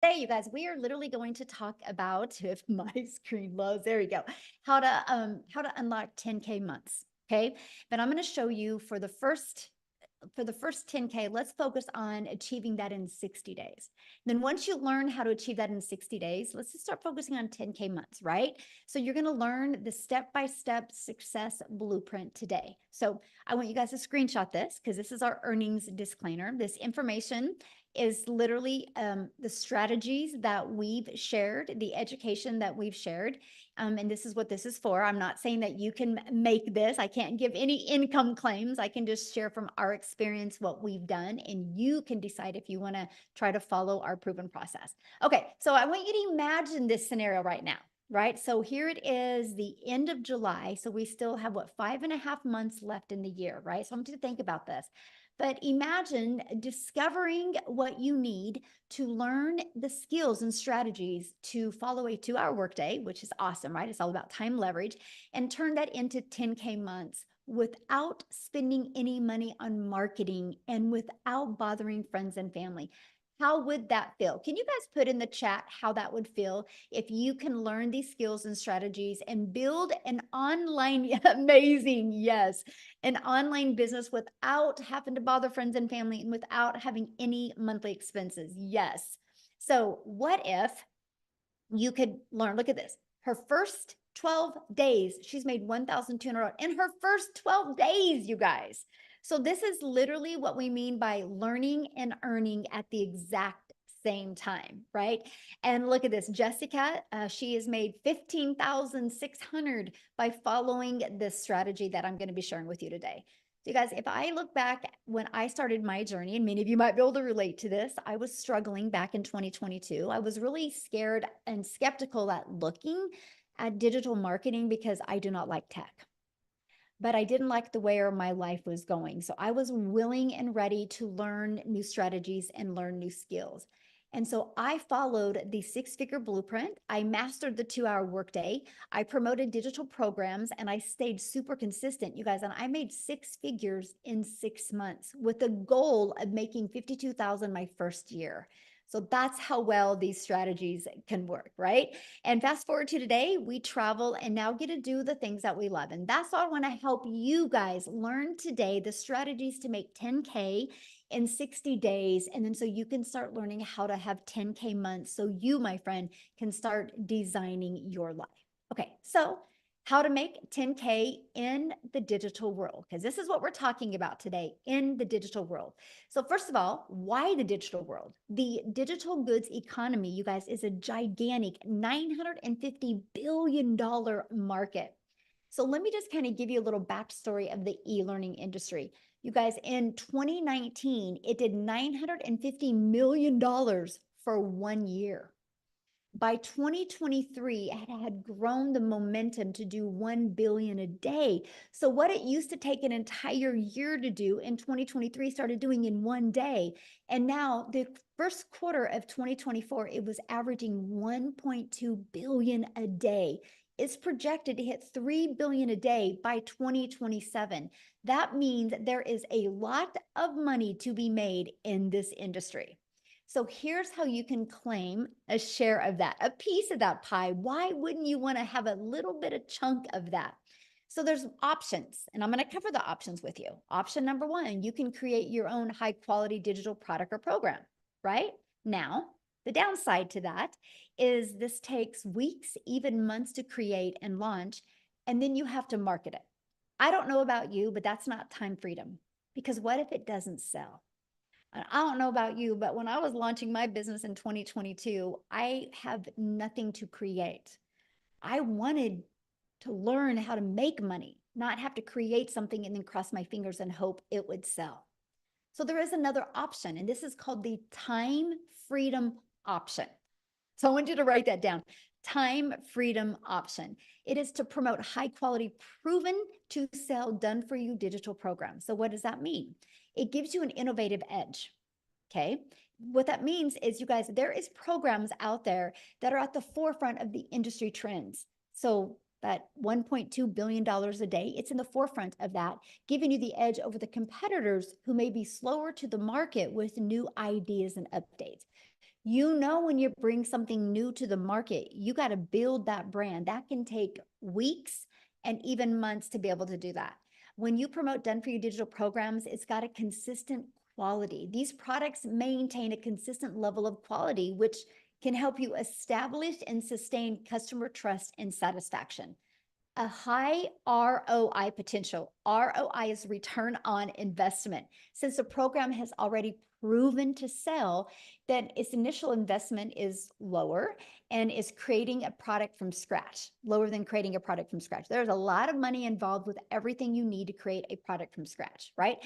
Today, you guys, we are literally going to talk about if my screen loads, there you go, how to unlock 10K months. Okay. But I'm going to show you for the first 10K, let's focus on achieving that in 60 days. Then once you learn how to achieve that in 60 days, let's just start focusing on 10K months, right? So you're going to learn the step-by-step success blueprint today. So I want you guys to screenshot this because this is our earnings disclaimer. This information is literally the strategies that we've shared, the education that we've shared. And this is what this is for. I'm not saying that you can make this. I can't give any income claims. I can just share from our experience what we've done, and you can decide if you want to try to follow our proven process. Okay, so I want you to imagine this scenario right now. Right. So here it is, the end of July. So we still have what, 5.5 months left in the year, right? So I want you to think about this. But imagine discovering what you need to learn the skills and strategies to follow a 2-hour workday, which is awesome, right? It's all about time leverage, and turn that into 10K months without spending any money on marketing and without bothering friends and family. How would that feel? Can you guys put in the chat how that would feel if you can learn these skills and strategies and build an online, amazing, yes, an online business without having to bother friends and family and without having any monthly expenses? Yes. So what if you could learn? Look at this. Her first 12 days, she's made $1,200 in her first 12 days, you guys. So this is literally what we mean by learning and earning at the exact same time, right? And look at this, Jessica, she has made 15,600 by following this strategy that I'm going to be sharing with you today. So you guys, if I look back when I started my journey, and many of you might be able to relate to this, I was struggling back in 2022. I was really scared and skeptical at looking at digital marketing because I do not like tech. But I didn't like the way my life was going. So I was willing and ready to learn new strategies and learn new skills. And so I followed the 6-figure blueprint. I mastered the 2-hour workday. I promoted digital programs and I stayed super consistent, you guys. And I made 6 figures in 6 months with the goal of making 52,000 my first year. So that's how well these strategies can work, right? And fast forward to today, we travel and now get to do the things that we love. And that's all I want to help you guys learn today, the strategies to make 10K in 60 days. And then so you can start learning how to have 10K months. So you, my friend, can start designing your life. Okay, so how to make 10K in the digital world, because this is what we're talking about today, in the digital world. So first of all, why the digital world? The digital goods economy, you guys, is a gigantic $950 billion market. So let me just kind of give you a little backstory of the e-learning industry. You guys, in 2019, it did $950 million for 1 year. By 2023, it had grown the momentum to do 1 billion a day. So what it used to take an entire year to do in 2023 started doing in 1 day. And now the first quarter of 2024, it was averaging 1.2 billion a day. It's projected to hit 3 billion a day by 2027. That means there is a lot of money to be made in this industry. So here's how you can claim a share of that, a piece of that pie. Why wouldn't you want to have a little bit of chunk of that? So there's options, and I'm going to cover the options with you. Option number 1, you can create your own high quality digital product or program, right? Now, the downside to that is this takes weeks, even months to create and launch, and then you have to market it. I don't know about you, but that's not time freedom, because what if it doesn't sell? I don't know about you, but when I was launching my business in 2022, I have nothing to create. I wanted to learn how to make money, not have to create something and then cross my fingers and hope it would sell. So there is another option, and this is called the time freedom option. So I want you to write that down. Time freedom option. It is to promote high quality, proven to sell, done for you digital programs. So what does that mean? It gives you an innovative edge. Okay. What that means is, you guys, there is programs out there that are at the forefront of the industry trends. So that $1.2 billion a day, it's in the forefront of that, giving you the edge over the competitors who may be slower to the market with new ideas and updates. You know, when you bring something new to the market, you got to build that brand. That can take weeks and even months to be able to do that. When you promote done for you digital programs, it's got a consistent quality. These products maintain a consistent level of quality, which can help you establish and sustain customer trust and satisfaction. A high ROI potential. ROI is return on investment. Since the program has already proven to sell, then its initial investment is lower and is creating a product from scratch, lower than creating a product from scratch. There's a lot of money involved with everything you need to create a product from scratch, right?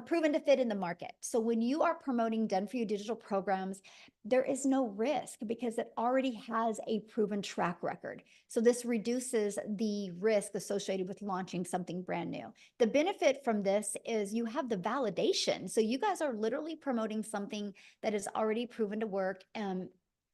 Proven to fit in the market. So when you are promoting done for you digital programs, there is no risk because it already has a proven track record. So this reduces the risk associated with launching something brand new. The benefit from this is you have the validation. So you guys are literally promoting something that is already proven to work. I'm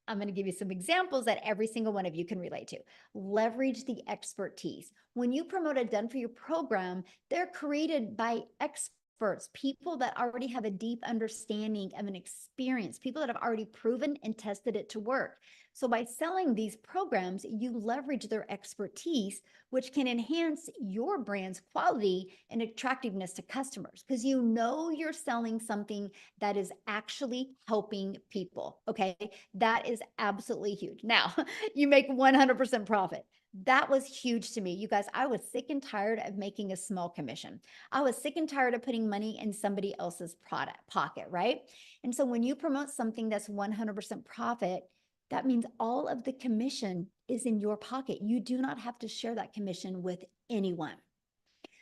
going to give you some examples that every single one of you can relate to. Leverage the expertise. When you promote a done for you program, they're created by experts, people that already have a deep understanding of an experience, people that have already proven and tested it to work. So by selling these programs, you leverage their expertise, which can enhance your brand's quality and attractiveness to customers because you know you're selling something that is actually helping people. Okay. That is absolutely huge. Now, you make 100% profit. That was huge to me. You guys, I was sick and tired of making a small commission. I was sick and tired of putting money in somebody else's pocket, right? And so when you promote something that's 100% profit, that means all of the commission is in your pocket. You do not have to share that commission with anyone.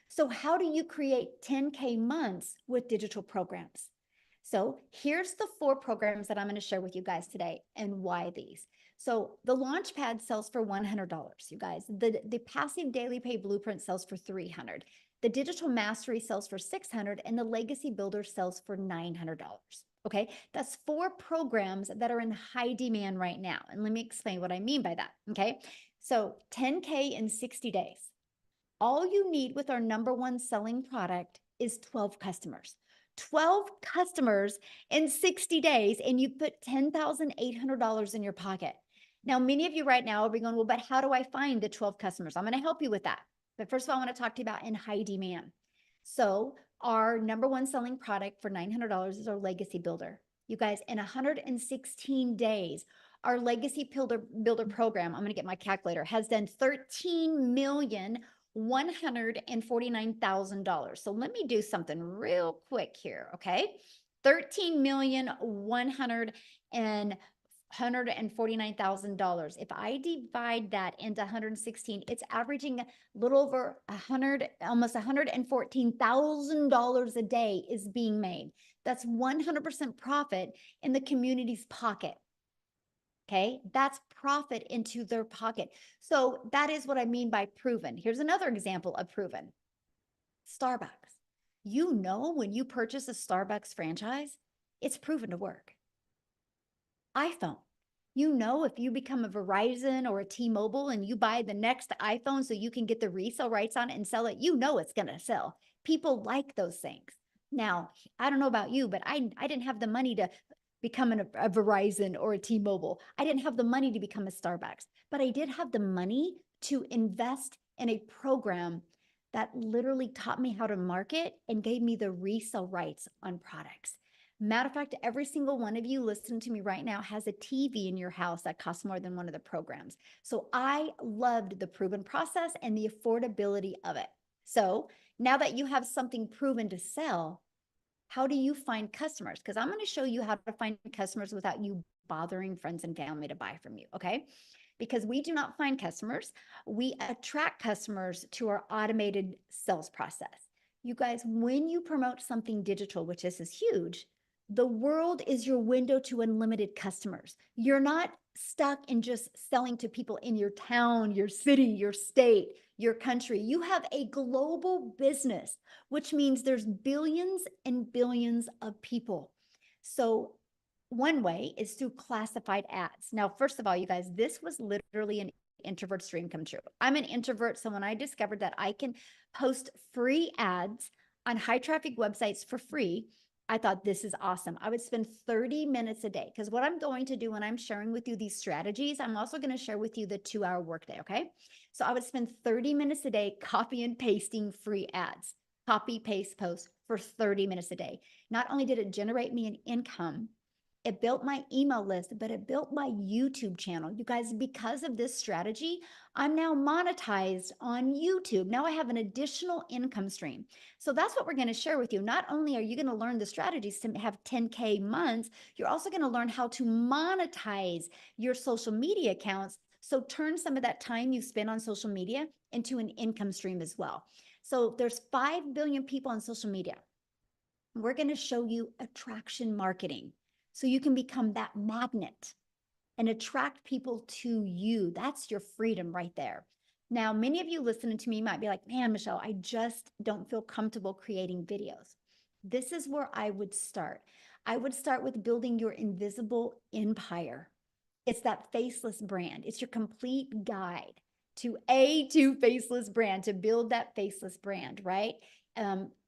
So how do you create 10K months with digital programs? So here's the 4 programs that I'm going to share with you guys today and why these. So the Launchpad sells for $100, you guys. The passive daily pay blueprint sells for $300. The digital mastery sells for $600 and the legacy builder sells for $900. Okay, that's 4 programs that are in high demand right now. And let me explain what I mean by that. Okay, so 10K in 60 days. All you need with our #1 selling product is 12 customers. 12 customers in 60 days, and you put $10,800 in your pocket. Now, many of you right now are going, well, but how do I find the 12 customers? I'm going to help you with that. But first of all, I want to talk to you about in high demand. So our #1 selling product for $900 is our legacy builder. You guys, in 116 days, our legacy builder program, I'm going to get my calculator, has done $13,149,000. So let me do something real quick here, okay? 13,149,000. If I divide that into 116, it's averaging a little over 100, almost $114,000 a day is being made. That's 100% profit in the community's pocket. Okay, that's profit into their pocket. So that is what I mean by proven. Here's another example of proven. Starbucks. You know, when you purchase a Starbucks franchise, it's proven to work. iPhone. You know, if you become a Verizon or a T-Mobile and you buy the next iPhone so you can get the resale rights on it and sell it, you know it's going to sell. People like those things. Now, I don't know about you, but I didn't have the money to become a Verizon or a T-Mobile. I didn't have the money to become a Starbucks, but I did have the money to invest in a program that literally taught me how to market and gave me the resale rights on products. Matter of fact, every single one of you listening to me right now has a TV in your house that costs more than one of the programs. So I loved the proven process and the affordability of it. So now that you have something proven to sell, how do you find customers? Because I'm going to show you how to find customers without you bothering friends and family to buy from you, okay? Because we do not find customers. We attract customers to our automated sales process. You guys, when you promote something digital, which this is huge, the world is your window to unlimited customers. You're not stuck in just selling to people in your town, your city, your state, your country. You have a global business, which means there's billions and billions of people. So one way is through classified ads. Now, first of all, you guys, this was literally an introvert's dream come true. I'm an introvert, so when I discovered that I can post free ads on high traffic websites for free, I thought this is awesome. I would spend 30 minutes a day because what I'm going to do when I'm sharing with you these strategies, I'm also going to share with you the 2-hour workday. Okay. So I would spend 30 minutes a day copy and pasting free ads, copy, paste, post for 30 minutes a day. Not only did it generate me an income, it built my email list, but it built my YouTube channel. You guys, because of this strategy, I'm now monetized on YouTube. Now I have an additional income stream. So that's what we're going to share with you. Not only are you going to learn the strategies to have 10K months, you're also going to learn how to monetize your social media accounts. So turn some of that time you spend on social media into an income stream as well. So there's 5 billion people on social media. We're going to show you attraction marketing so you can become that magnet and attract people to you. That's your freedom right there. Now, many of you listening to me might be like, man, Michelle, I just don't feel comfortable creating videos. This is where I would start. I would start with building your invisible empire. It's that faceless brand. It's your complete guide to faceless brand, to build that faceless brand, right?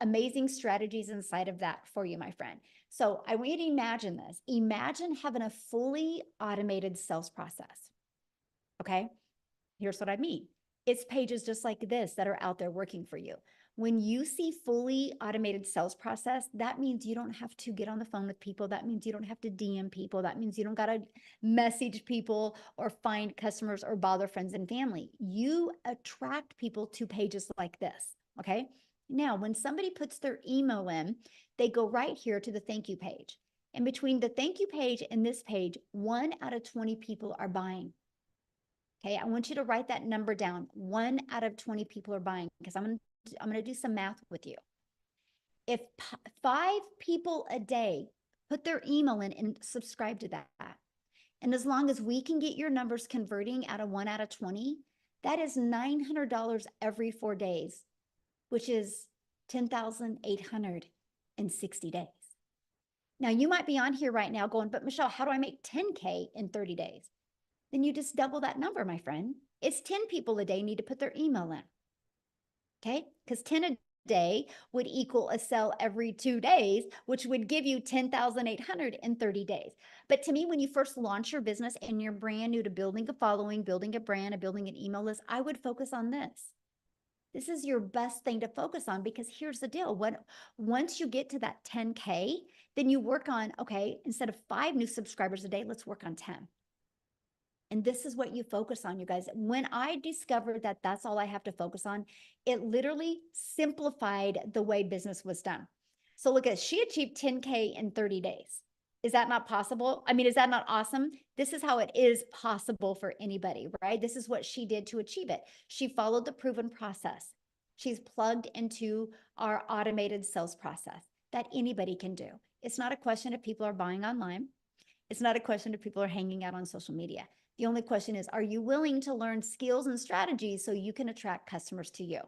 Amazing strategies inside of that for you, my friend. So I want you to imagine this. Imagine having a fully automated sales process. Okay. Here's what I mean. It's pages just like this that are out there working for you. When you see fully automated sales process, that means you don't have to get on the phone with people. That means you don't have to DM people. That means you don't got to message people or find customers or bother friends and family. You attract people to pages like this. Okay. Now, when somebody puts their email in, they go right here to the thank you page. And between the thank you page and this page, 1 out of 20 people are buying. Okay, I want you to write that number down. 1 out of 20 people are buying because I'm going to do some math with you. If 5 people a day put their email in and subscribe to that, and as long as we can get your numbers converting out of 1 out of 20, that is $900 every 4 days, which is 10,860 days. Now, you might be on here right now going, but Michelle, how do I make 10K in 30 days? Then you just double that number, my friend. It's 10 people a day need to put their email in. Okay? Because 10 a day would equal a sale every 2 days, which would give you 10,800 in 30 days. But to me, when you first launch your business and you're brand new to building a following, building a brand, and building an email list, I would focus on this. This is your best thing to focus on because here's the deal. Once you get to that 10K, then you work on, okay, instead of 5 new subscribers a day, let's work on 10. And this is what you focus on, you guys. When I discovered that that's all I have to focus on, it literally simplified the way business was done. So look at, she achieved 10K in 30 days. Is that not possible? I mean, is that not awesome? This is how it is possible for anybody, right? This is what she did to achieve it. She followed the proven process. She's plugged into our automated sales process that anybody can do. It's not a question if people are buying online. It's not a question if people are hanging out on social media. The only question is, are you willing to learn skills and strategies so you can attract customers to you?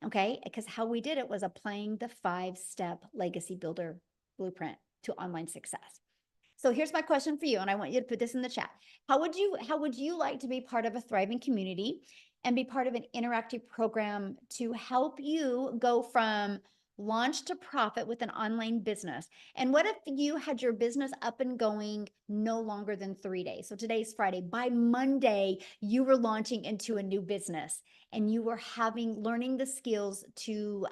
Okay, because how we did it was applying the 5-step legacy builder blueprint to online success. So here's my question for you, and I want you to put this in the chat. How would you like to be part of a thriving community and be part of an interactive program to help you go from launch to profit with an online business? And what if you had your business up and going no longer than 3 days? So today's Friday. By Monday, you were launching into a new business and you were learning the skills to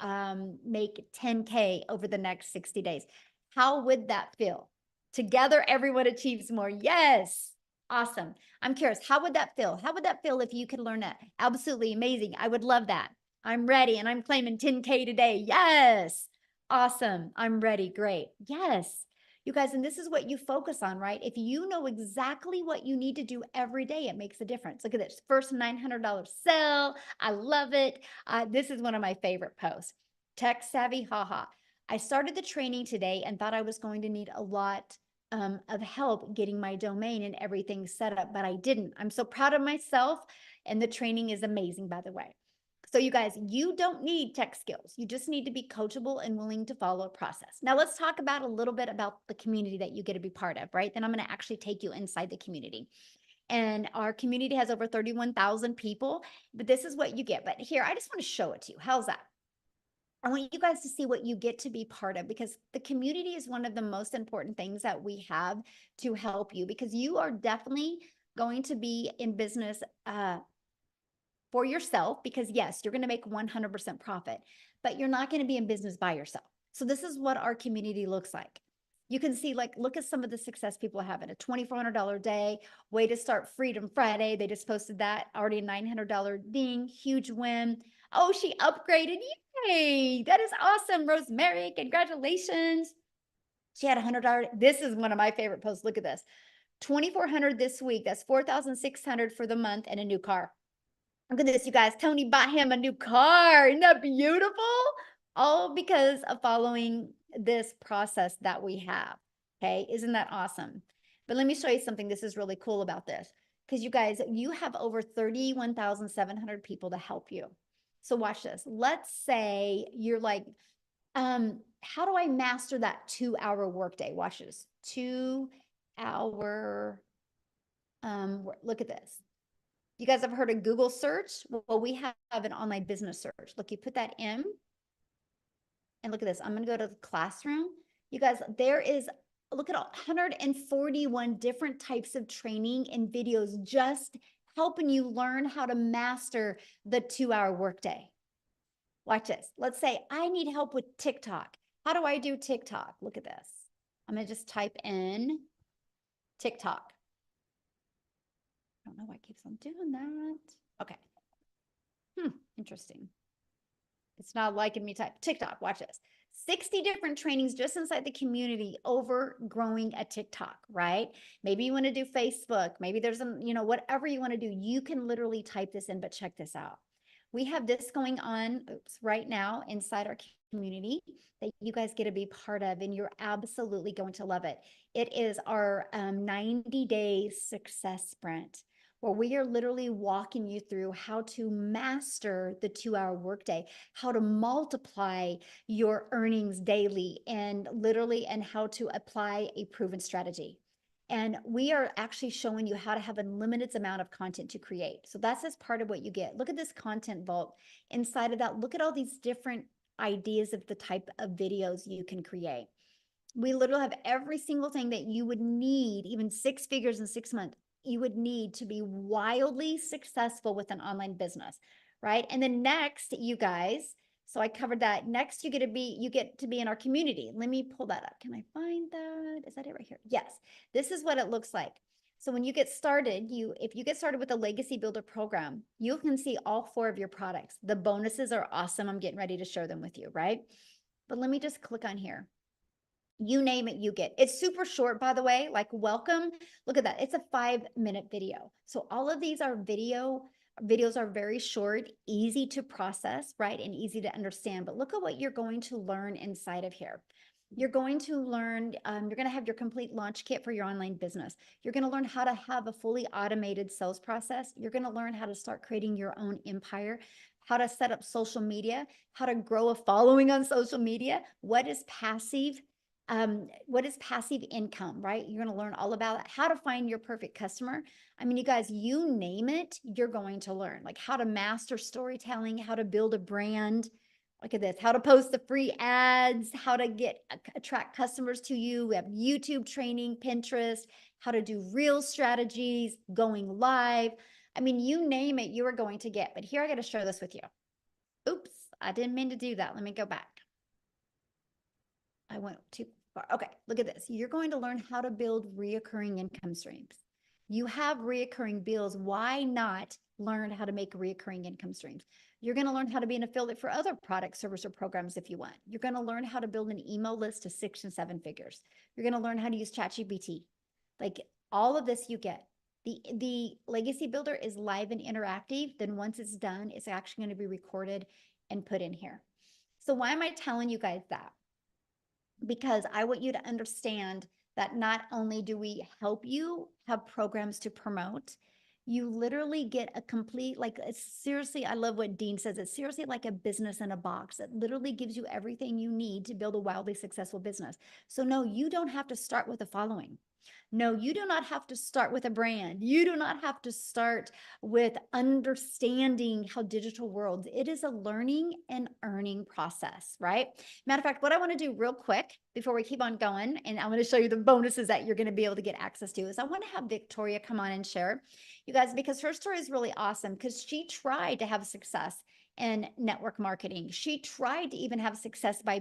make 10K over the next 60 days. How would that feel? Together, everyone achieves more. Yes. Awesome. I'm curious, how would that feel? How would that feel if you could learn that? Absolutely amazing. I would love that. I'm ready and I'm claiming 10K today. Yes. Awesome. I'm ready. Great. Yes. You guys, and this is what you focus on, right? If you know exactly what you need to do every day, it makes a difference. Look at this first $900 sale. I love it. This is one of my favorite posts. Tech savvy, haha. I started the training today and thought I was going to need a lot of help getting my domain and everything set up, but I didn't. I'm so proud of myself, and the training is amazing, by the way. So you guys, you don't need tech skills. You just need to be coachable and willing to follow a process. Now let's talk about a little bit about the community that you get to be part of, right? Then I'm going to actually take you inside the community. And our community has over 31,000 people, but this is what you get. But here, I just want to show it to you. How's that? I want you guys to see what you get to be part of, because the community is one of the most important things that we have to help you, because you are definitely going to be in business for yourself, because yes, you're going to make 100% profit, but you're not going to be in business by yourself. So this is what our community looks like. You can see, like, look at some of the success people have in a $2,400 day, way to start Freedom Friday. They just posted that, already a $900 ding, huge win. Oh, she upgraded. Yay. That is awesome. Rosemary, congratulations. She had $100. This is one of my favorite posts. Look at this. 2,400 this week. That's 4,600 for the month, and a new car. Look at this, you guys. Tony bought him a new car. Isn't that beautiful? All because of following this process that we have. Okay, isn't that awesome? But let me show you something. This is really cool about this, because you guys, you have over 31,700 people to help you. So watch this. Let's say you're like, how do I master that 2-hour workday? Watch this. 2-hour, look at this. You guys have heard of Google search? Well, we have an online business search. Look, you put that in, and look at this. I'm going to go to the classroom. You guys, there is, look at all 141 different types of training and videos just helping you learn how to master the 2-hour workday. Watch this. Let's say I need help with TikTok. How do I do TikTok? Look at this. I'm going to just type in TikTok. I don't know why it keeps on doing that. Okay. Interesting. It's not liking me type TikTok. Watch this. 60 different trainings just inside the community over growing a TikTok, right? Maybe you want to do Facebook. Maybe there's some, whatever you want to do, you can literally type this in, but check this out. We have this going on right now inside our community that you guys get to be part of, and you're absolutely going to love it. It is our 90-day success sprint, where we are literally walking you through how to master the 2-hour workday, how to multiply your earnings daily, and how to apply a proven strategy. And we are actually showing you how to have a limited amount of content to create. So that's as part of what you get. Look at this content vault. Inside of that, look at all these different ideas of the type of videos you can create. We literally have every single thing that you would need, even 6 figures in 6 months, you would need to be wildly successful with an online business, right? And then next, you guys, so I covered that. Next, you get to be in our community. Let me pull that up. Can I find that? Is that it right here? Yes. This is what it looks like. So when you get started, if you get started with the Legacy Builder program, you can see all 4 of your products. The bonuses are awesome. I'm getting ready to share them with you, right? But let me just click on here. You name it, you get. It's super short, by the way, like welcome. Look at that. It's a 5-minute video. So all of these are videos are very short, easy to process, right? And easy to understand. But look at what you're going to learn inside of here. You're going to learn, you're going to have your complete launch kit for your online business. You're going to learn how to have a fully automated sales process. You're going to learn how to start creating your own empire, how to set up social media, how to grow a following on social media. What is passive income, right? You're going to learn all about it, how to find your perfect customer. I mean, you guys, you name it, you're going to learn, like how to master storytelling, how to build a brand. Look at this, how to post the free ads, how to attract customers to you. We have YouTube training, Pinterest, how to do real strategies, going live. I mean, you name it, you are going to get. But here, I got to share this with you. Oops, I didn't mean to do that. Let me go back. I went too far. Okay, look at this. You're going to learn how to build reoccurring income streams. You have reoccurring bills. Why not learn how to make reoccurring income streams? You're going to learn how to be an affiliate for other products, service, or programs if you want. You're going to learn how to build an email list to 6 and 7 figures. You're going to learn how to use ChatGPT. Like all of this you get. The Legacy Builder is live and interactive. Then once it's done, it's actually going to be recorded and put in here. So why am I telling you guys that? Because I want you to understand that not only do we help you have programs to promote, you literally get a complete, like, seriously, I love what Dean says. It's seriously like a business in a box. It literally gives you everything you need to build a wildly successful business. So no, you don't have to start with a following. No, you do not have to start with a brand. You do not have to start with understanding how digital worlds. It is a learning and earning process, right? Matter of fact, what I want to do real quick before we keep on going, and I'm going to show you the bonuses that you're going to be able to get access to, is I want to have Victoria come on and share, you guys, because her story is really awesome because she tried to have success in network marketing. She tried to even have success by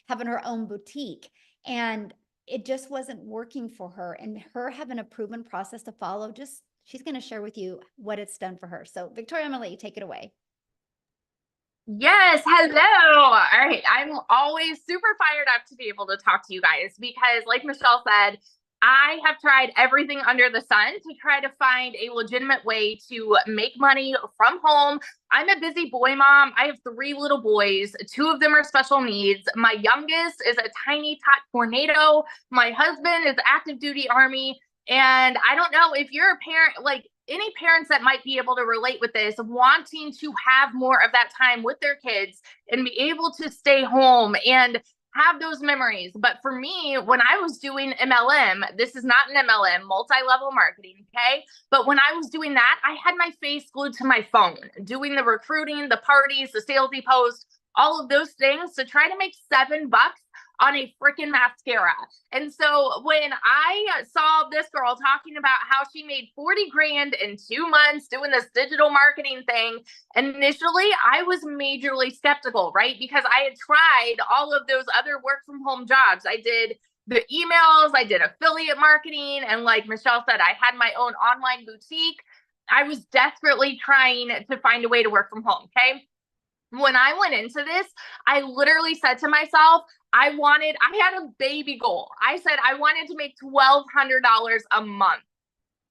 having her own boutique. And it just wasn't working for her, and her having a proven process to follow, she's going to share with you what it's done for her. So Victoria, I'm going to let you take it away. Yes, hello. All right. I'm always super fired up to be able to talk to you guys because, like Michelle said, I have tried everything under the sun to try to find a legitimate way to make money from home. I'm a busy boy mom. I have 3 little boys. 2 of them are special needs. My youngest is a tiny tot tornado. My husband is active duty Army. And I don't know if you're a parent, like any parents that might be able to relate with this, wanting to have more of that time with their kids and be able to stay home and have those memories. But for me, when I was doing MLM, this is not an MLM, multi-level marketing, okay? But when I was doing that, I had my face glued to my phone, doing the recruiting, the parties, the salesy posts, all of those things to try to make $7 on a freaking mascara. And so when I saw this girl talking about how she made 40 grand in 2 months doing this digital marketing thing, initially I was majorly skeptical, right? Because I had tried all of those other work from home jobs. I did the emails, I did affiliate marketing, and like Michelle said, I had my own online boutique. I was desperately trying to find a way to work from home, okay? When I went into this, I literally said to myself, I had a baby goal. I said I wanted to make $1,200 a month,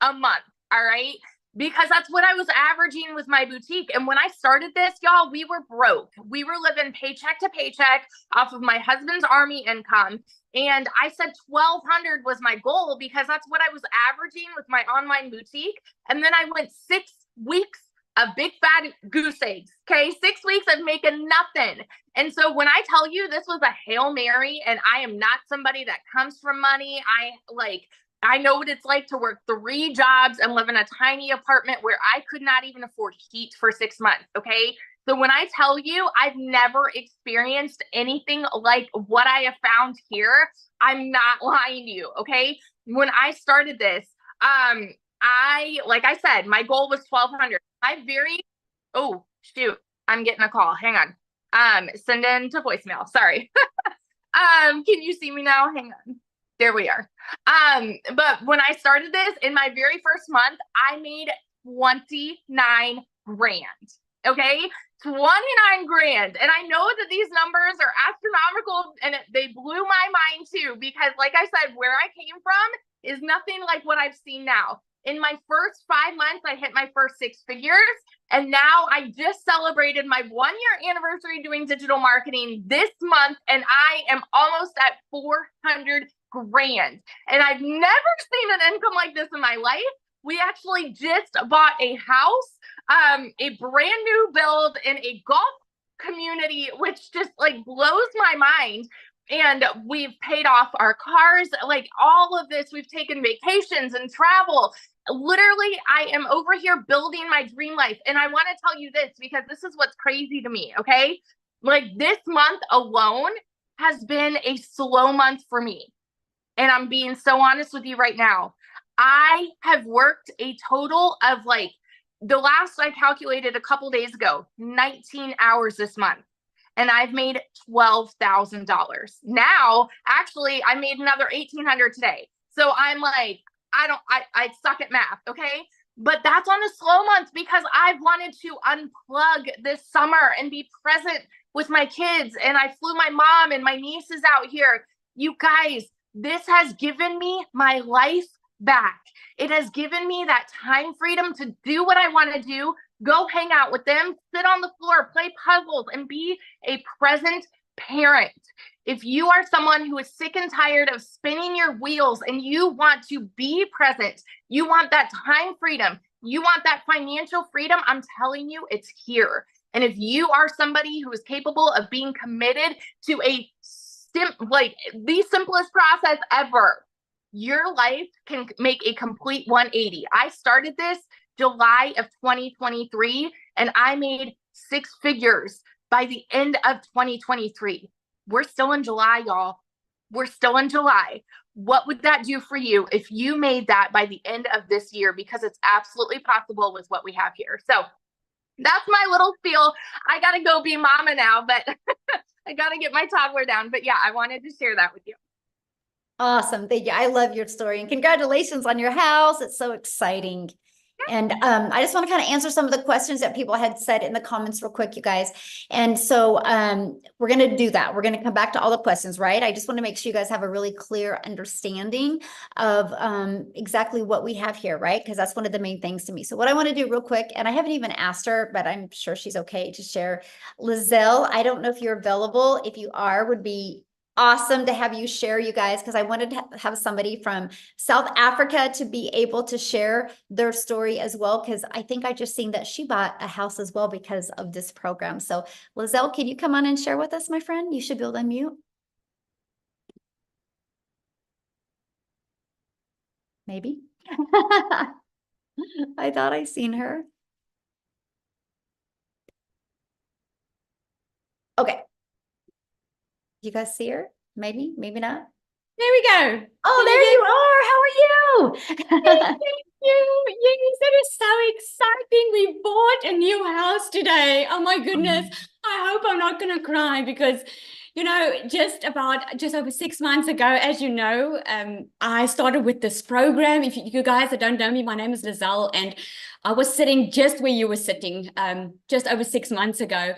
all right? Because that's what I was averaging with my boutique. And when I started this, y'all, we were broke. We were living paycheck to paycheck off of my husband's Army income. And I said 1,200 was my goal because that's what I was averaging with my online boutique. And then I went 6 weeks of big fat goose eggs. Okay. 6 weeks of making nothing. And so when I tell you this was a Hail Mary, and I am not somebody that comes from money, I know what it's like to work 3 jobs and live in a tiny apartment where I could not even afford heat for 6 months. Okay. So when I tell you I've never experienced anything like what I have found here, I'm not lying to you. Okay. When I started this, like I said, my goal was 1,200. Oh, shoot, I'm getting a call. Hang on. Send in to voicemail. Sorry. Can you see me now? Hang on. There we are. But when I started this in my very first month, I made 29 grand. Okay. 29 grand. And I know that these numbers are astronomical, and they blew my mind too, because like I said, where I came from is nothing like what I've seen now. In my first 5 months, I hit my first 6 figures. And now I just celebrated my 1-year anniversary doing digital marketing this month. And I am almost at 400 grand. And I've never seen an income like this in my life. We actually just bought a house, a brand new build in a golf community, which just like blows my mind. And we've paid off our cars, like all of this. We've taken vacations and travel. Literally, I am over here building my dream life. And I want to tell you this because this is what's crazy to me. Okay. Like this month alone has been a slow month for me. And I'm being so honest with you right now. I have worked a total of the last I calculated a couple days ago, 19 hours this month. And I've made $12,000. Now, actually, I made another 1,800 today. So I'm like, I suck at math. Okay. But that's on a slow month because I've wanted to unplug this summer and be present with my kids. And I flew my mom and my nieces out here. You guys, this has given me my life back. It has given me that time freedom to do what I want to do, go hang out with them, sit on the floor, play puzzles, and be a present parent. If you are someone who is sick and tired of spinning your wheels and you want to be present, you want that time freedom, you want that financial freedom, I'm telling you, it's here. And if you are somebody who is capable of being committed to the simplest process ever, your life can make a complete 180. I started this July of 2023, and I made 6 figures by the end of 2023. We're still in July, y'all. We're still in July. What would that do for you if you made that by the end of this year? Because it's absolutely possible with what we have here. So that's my little spiel. I got to go be mama now, but I got to get my toddler down. But yeah, I wanted to share that with you. Awesome. Thank you. I love your story, and congratulations on your house. It's so exciting. And I just want to kind of answer some of the questions that people had said in the comments real quick, you guys. And so we're going to do that. We're going to come back to all the questions, right? I just want to make sure you guys have a really clear understanding of exactly what we have here, right? Because that's one of the main things to me. So what I want to do real quick, and I haven't even asked her, but I'm sure she's okay to share. Lizelle, I don't know if you're available. If you are, would be awesome to have you share, you guys, because I wanted to have somebody from South Africa to be able to share their story as well, because I think I just seen that she bought a house as well because of this program. So Lizelle, can you come on and share with us, my friend? You should be able to unmute. Maybe. I thought I seen her. Okay. You guys see her? Maybe, maybe not. There we go. Oh, there you are. How are you? Thank you. Yes, that is so exciting. We bought a new house today. Oh my goodness. I hope I'm not going to cry because, you know, just over 6 months ago, as you know, I started with this program. If you guys that don't know me, my name is Lizelle, and I was sitting just where you were sitting just over 6 months ago.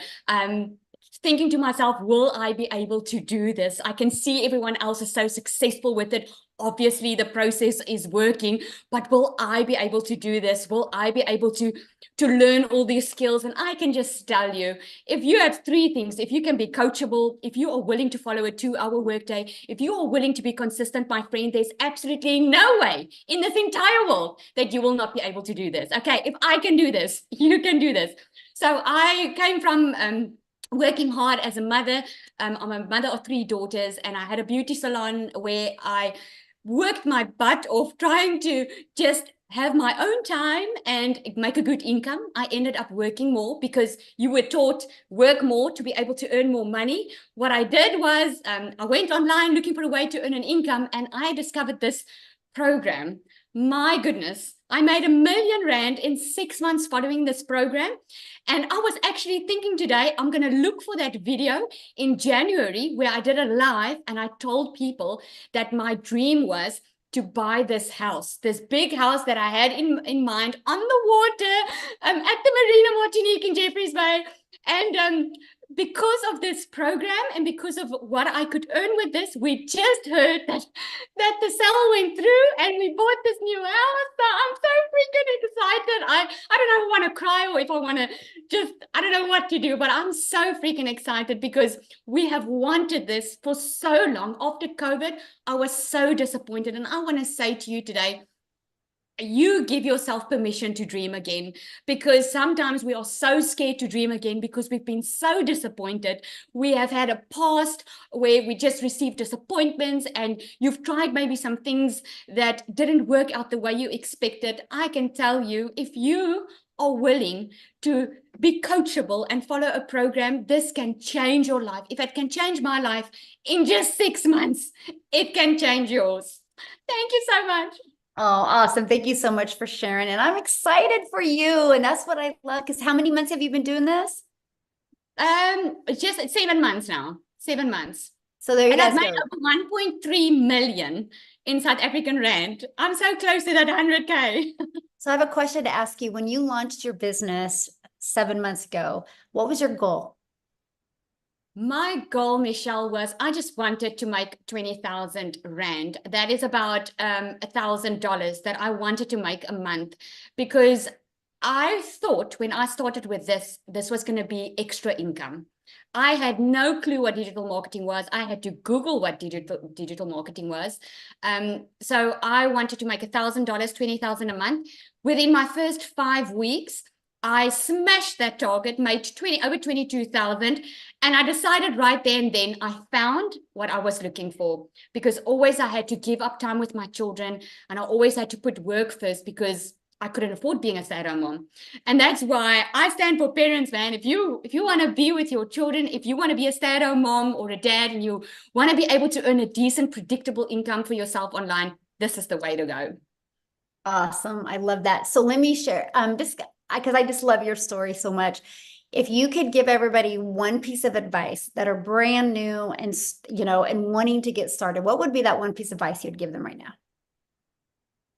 Thinking to myself, will I be able to do this? I can see everyone else is so successful with it. Obviously, the process is working, but will I be able to do this? Will I be able to learn all these skills? And I can just tell you, if you have 3 things, if you can be coachable, if you are willing to follow a 2-hour workday, if you are willing to be consistent, my friend, there's absolutely no way in this entire world that you will not be able to do this. Okay, if I can do this, you can do this. So I came from working hard as a mother. I'm a mother of 3 daughters, and I had a beauty salon where I worked my butt off trying to just have my own time and make a good income. I ended up working more because you were taught work more to be able to earn more money. What I did was I went online looking for a way to earn an income, and I discovered this program. My goodness, I made R1 million in 6 months following this program. And I was actually thinking today, I'm going to look for that video in January where I did a live and I told people that my dream was to buy this house, this big house that I had in mind on the water at the Marina Martinique in Jeffreys Bay. And because of this program and because of what I could earn with this, we just heard that the sale went through and we bought this new house. So I'm so freaking excited. I don't know if I want to cry or if I want to just, I don't know what to do, but I'm so freaking excited because we have wanted this for so long. After COVID, I was so disappointed. And I want to say to you today, you give yourself permission to dream again, because sometimes we are so scared to dream again because we've been so disappointed. We have had a past where we just received disappointments, and you've tried maybe some things that didn't work out the way you expected. I can tell you, if you are willing to be coachable and follow a program, this can change your life. If it can change my life in just 6 months, it can change yours. Thank you so much. Oh, awesome. Thank you so much for sharing. And I'm excited for you. And that's what I love. Because how many months have you been doing this? Just 7 months now. 7 months. So there you guys go. And I've made up 1.3 million in South African rand. I'm so close to that 100K. So I have a question to ask you. When you launched your business 7 months ago, what was your goal? My goal, Michelle, was I just wanted to make 20,000 rand. That is about $1,000 that I wanted to make a month, because I thought when I started with this was going to be extra income. I had no clue what digital marketing was. I had to Google what digital marketing was. So I wanted to make $1,000, 20,000 a month. Within my first 5 weeks, I smashed that target, made over 22,000. And I decided right there and then I found what I was looking for, because always I had to give up time with my children, and I always had to put work first because I couldn't afford being a stay-at-home mom. And that's why I stand for parents, man. If you want to be with your children, if you want to be a stay-at-home mom or a dad, and you want to be able to earn a decent, predictable income for yourself online, this is the way to go. Awesome. I love that. So let me share, just because I just love your story so much. If you could give everybody one piece of advice that are brand new and, and wanting to get started, what would be that one piece of advice you'd give them right now?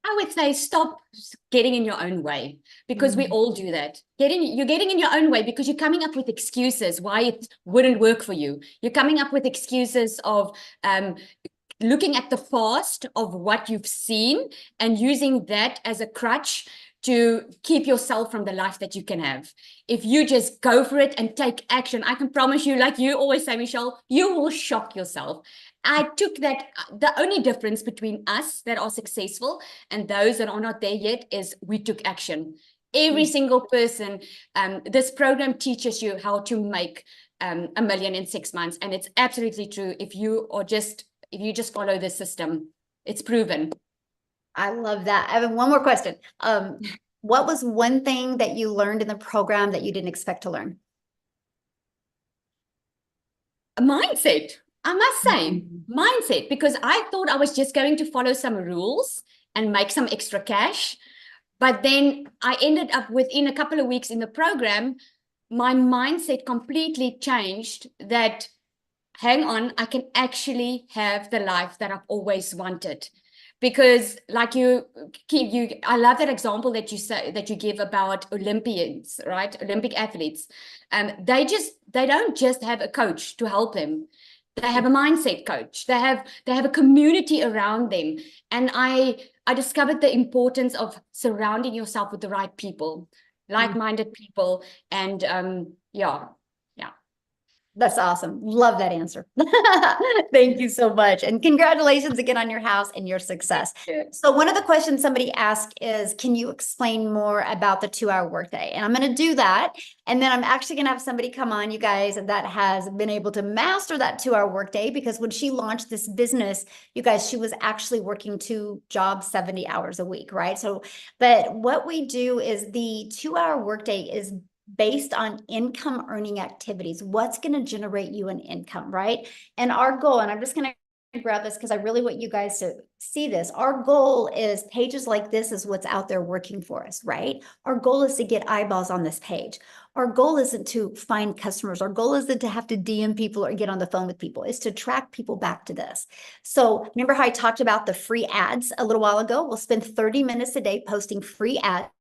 I would say stop getting in your own way, because we all do that. You're getting in your own way because you're coming up with excuses why it wouldn't work for you. You're coming up with excuses of looking at the past of what you've seen and using that as a crutch to keep yourself from the life that you can have. If you just go for it and take action, I can promise you, like you always say, Michelle, you will shock yourself. I took that. The only difference between us that are successful and those that are not there yet is we took action. Every single person, this program teaches you how to make $1 million in 6 months. And it's absolutely true. If you just follow the system, it's proven. I love that. I have one more question. What was one thing that you learned in the program that you didn't expect to learn? A mindset, I must say, mindset, because I thought I was just going to follow some rules and make some extra cash. But then I ended up within a couple of weeks in the program, my mindset completely changed that, hang on, I can actually have the life that I've always wanted. Because like I love that example that you give about Olympians, right? Olympic athletes. They don't just have a coach to help them. They have a mindset coach. They have a community around them. And I discovered the importance of surrounding yourself with the right people, like-minded people. And yeah. That's awesome. Love that answer. Thank you so much. And congratulations again on your house and your success. So one of the questions somebody asked is, can you explain more about the 2-hour workday? And I'm going to do that. And then I'm actually going to have somebody come on, you guys, that has been able to master that 2-hour workday, because when she launched this business, you guys, she was actually working 2 jobs, 70 hours a week, right? So, but what we do is the 2-hour workday is based on income earning activities. What's going to generate you an income, right? And our goal, and I'm just going to grab this because I really want you guys to see this. Our goal is pages like this is what's out there working for us, right? Our goal is to get eyeballs on this page. Our goal isn't to find customers. Our goal isn't to have to DM people or get on the phone with people. It's to track people back to this. So remember how I talked about the free ads a little while ago? We'll spend 30 minutes a day posting free ads.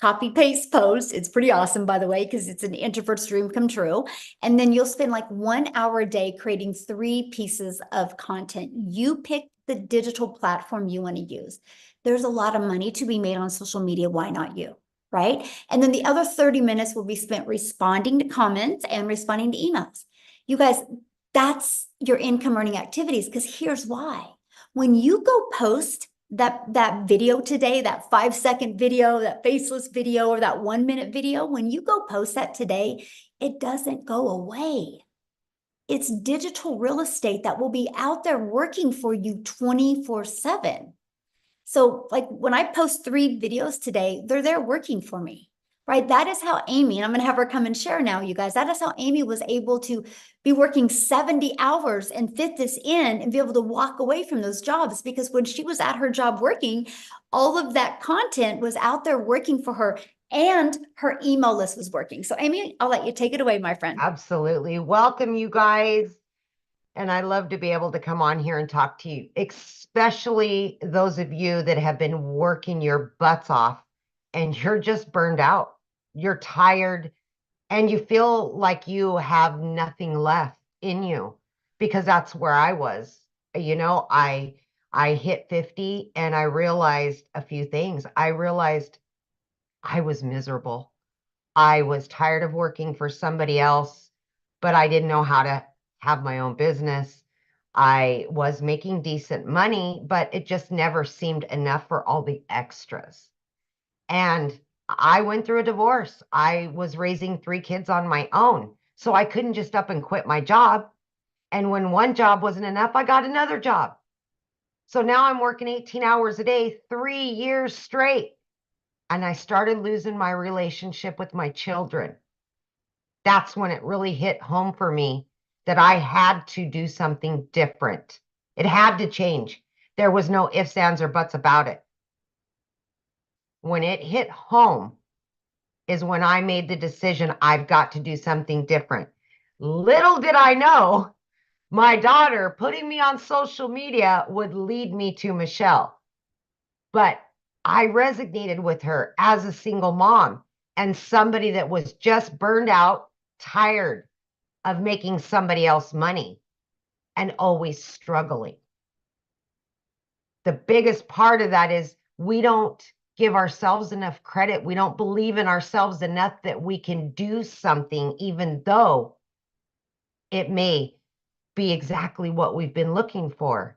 Copy paste post. It's pretty awesome, by the way, because it's an introvert's dream come true. And then you'll spend like 1 hour a day creating 3 pieces of content. You pick the digital platform you want to use. There's a lot of money to be made on social media. Why not you? Right? And then the other 30 minutes will be spent responding to comments and responding to emails. You guys, that's your income earning activities, because here's why. When you go post that video today, that 5-second video, that faceless video, or that 1-minute video, when you go post that today, it doesn't go away. It's digital real estate that will be out there working for you 24/7. So like when I post 3 videos today, they're there working for me, right? That is how Amy, and I'm going to have her come and share now, you guys, that is how Amy was able to be working 70 hours and fit this in and be able to walk away from those jobs, because when she was at her job working, all of that content was out there working for her and her email list was working. So Amy, I'll let you take it away, my friend. Absolutely. Welcome, you guys. And I love to be able to come on here and talk to you, especially those of you that have been working your butts off and you're just burned out. You're tired and you feel like you have nothing left in you, because that's where I was. You know, I hit 50 and I realized a few things. I realized I was miserable. I was tired of working for somebody else, but I didn't know how to have my own business. I was making decent money, but it just never seemed enough for all the extras. And I went through a divorce. I was raising 3 kids on my own. So I couldn't just up and quit my job. And when one job wasn't enough, I got another job. So now I'm working 18 hours a day, 3 years straight. And I started losing my relationship with my children. That's when it really hit home for me that I had to do something different. It had to change. There was no ifs, ands, or buts about it. When it hit home is when I made the decision I've got to do something different. Little did I know my daughter putting me on social media would lead me to Michelle. But I resonated with her as a single mom and somebody that was just burned out, tired of making somebody else money and always struggling. The biggest part of that is we don't give ourselves enough credit. We don't believe in ourselves enough that we can do something, even though it may be exactly what we've been looking for.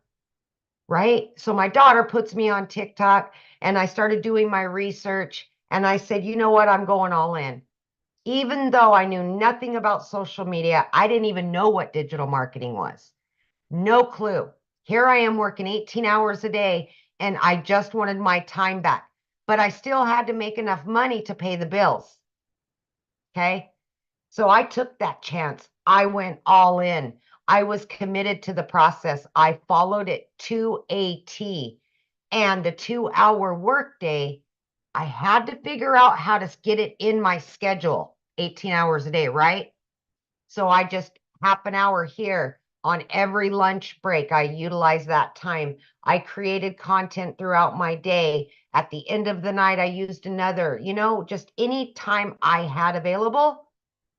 Right? So my daughter puts me on TikTok and I started doing my research and I said, you know what? I'm going all in. Even though I knew nothing about social media, I didn't even know what digital marketing was. No clue. Here I am working 18 hours a day and I just wanted my time back, but I still had to make enough money to pay the bills. Okay. So I took that chance. I went all in. I was committed to the process. I followed it to a T. And the 2-hour workday, I had to figure out how to get it in my schedule, 18 hours a day, right? So I just half an hour here on every lunch break. I utilized that time. I created content throughout my day. At the end of the night, I used another, just any time I had available.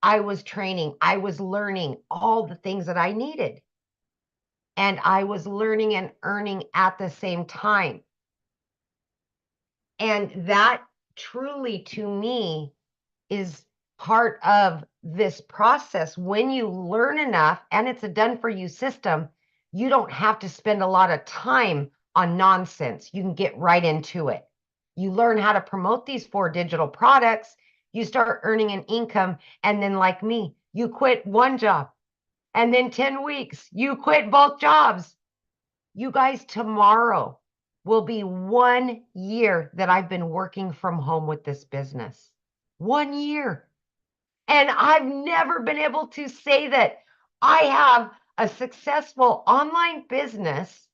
I was training, I was learning all the things that I needed. And I was learning and earning at the same time. And that truly, to me, is part of this process. When you learn enough and it's a done for you system, you don't have to spend a lot of time on nonsense. You can get right into it. You learn how to promote these 4 digital products. You start earning an income. And then like me, you quit one job and then 10 weeks, you quit both jobs. You guys, tomorrow will be 1 year that I've been working from home with this business. 1 year. And I've never been able to say that I have a successful online business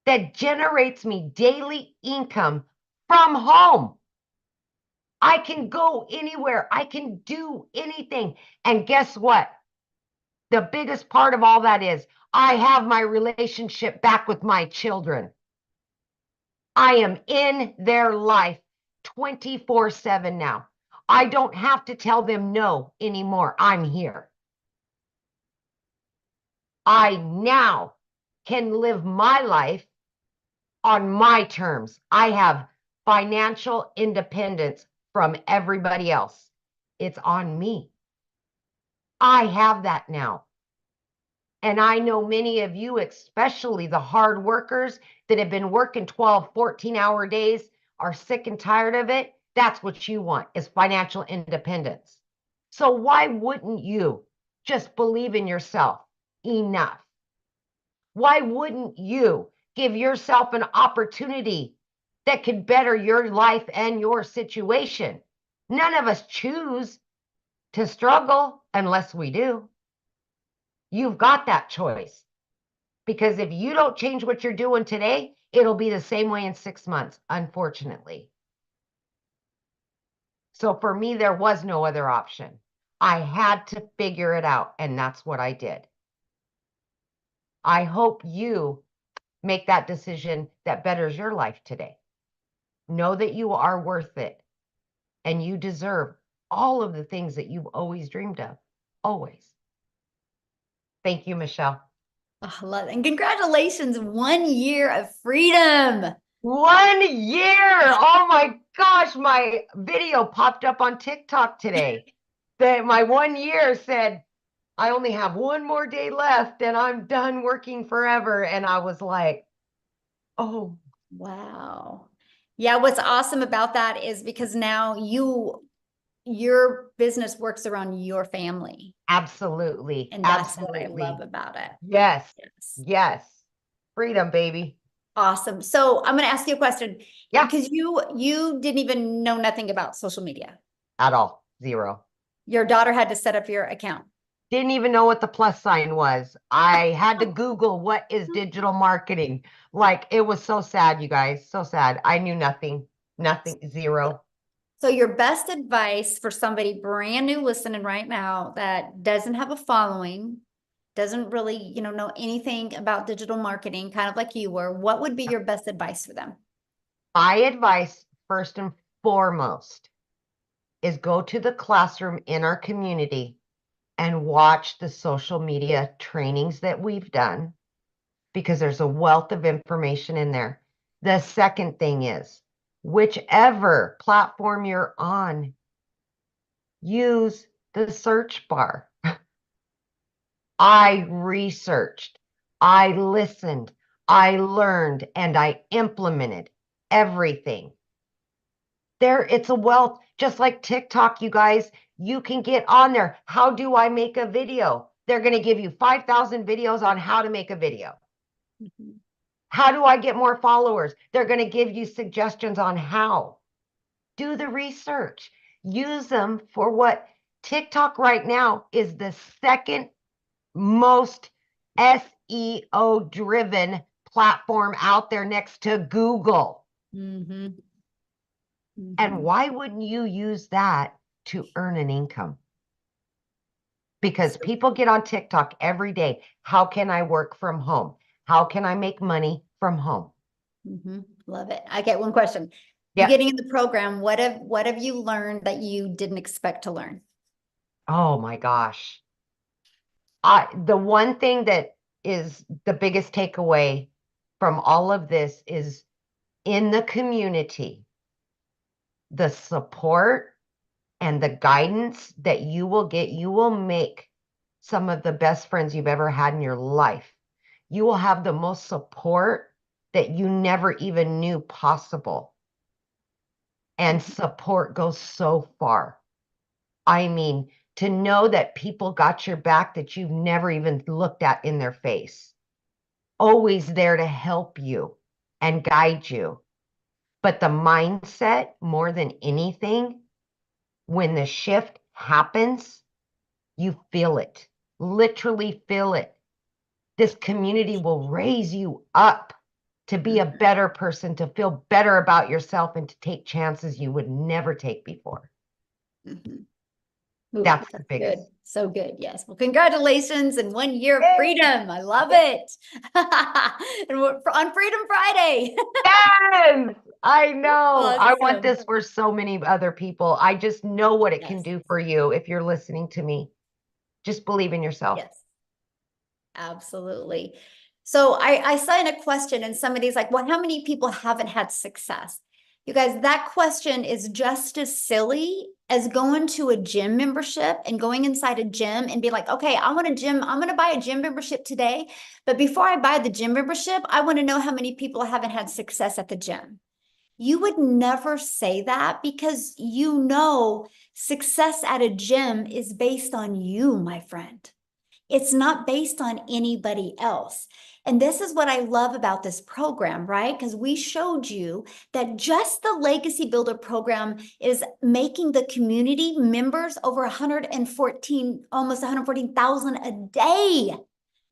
that generates me daily income from home. I can go anywhere. I can do anything. And guess what? The biggest part of all that is I have my relationship back with my children. I am in their life 24/7 now. I don't have to tell them no anymore. I'm here. I now can live my life on my terms. I have financial independence from everybody else. It's on me. I have that now. And I know many of you, especially the hard workers that have been working 12, 14-hour days, are sick and tired of it. That's what you want, is financial independence. So why wouldn't you just believe in yourself enough? Why wouldn't you give yourself an opportunity that could better your life and your situation? None of us choose to struggle unless we do. You've got that choice. Because if you don't change what you're doing today, it'll be the same way in 6 months, unfortunately. So for me, there was no other option. I had to figure it out, and that's what I did. I hope you make that decision that betters your life today. Know that you are worth it, and you deserve all of the things that you've always dreamed of, always. Thank you, Michelle. Oh, I love it. And congratulations, 1 year of freedom. 1 year. Oh my gosh, my video popped up on TikTok today. That my 1 year said, I only have 1 more day left and I'm done working forever. And I was like, oh. Wow. Yeah, what's awesome about that is because now your business works around your family. Absolutely. And that's what I Absolutely. love about it. Yes. Yes. Yes. Freedom, baby. Awesome. So I'm going to ask you a question. Yeah. Because you didn't even know nothing about social media. At all. Zero. Your daughter had to set up your account. Didn't even know what the plus sign was. I had to Google what is digital marketing. Like, it was so sad, you guys. So sad. I knew nothing. Nothing. Zero. So your best advice for somebody brand new listening right now that doesn't have a following, doesn't really, know anything about digital marketing, kind of like you were, what would be your best advice for them? My advice, first and foremost, is go to the classroom in our community and watch the social media trainings that we've done, because there's a wealth of information in there. The second thing is, whichever platform you're on, use the search bar. I researched, I listened, I learned, and I implemented everything. It's a wealth, just like TikTok, you guys. You can get on there. How do I make a video? They're going to give you 5,000 videos on how to make a video. Mm-hmm. How do I get more followers? They're going to give you suggestions on how. Do the research. Use them for what TikTok right now is the second most SEO driven platform out there next to Google. Mm-hmm. And Mm-hmm. why wouldn't you use that to earn an income? Because people get on TikTok every day. How can I work from home? How can I make money from home? Mm-hmm. Love it. I get one question. Yeah. You getting in the program, what have you learned that you didn't expect to learn? Oh my gosh. The one thing that is the biggest takeaway from all of this is, in the community, the support and the guidance that you will get, you will make some of the best friends you've ever had in your life. You will have the most support that you never even knew possible. And support goes so far. I mean, to know that people got your back that you've never even looked at in their face, always there to help you and guide you. But the mindset, more than anything, when the shift happens, you feel it, literally feel it. This community will raise you up to be a better person, to feel better about yourself, and to take chances you would never take before. Mm-hmm. Ooh, That's the biggest. Good. So good. Yes. Well, congratulations and 1 year of Yay! freedom. I love it. And we're on Freedom Friday. Yes, I know. I want Awesome. this for so many other people. I just know what it can Yes. do for you if you're listening to me. Just believe in yourself. Yes. Absolutely. So I saw in a question and somebody's like, well, how many people haven't had success? You guys, that question is just as silly as going to a gym membership and going inside a gym and be like, okay, I'm going to buy a gym membership today. But before I buy the gym membership, I want to know how many people haven't had success at the gym. You would never say that because success at a gym is based on you, my friend. It's not based on anybody else. And this is what I love about this program, right? Because we showed you that just the Legacy Builder program is making the community members over 114, almost 114,000 a day.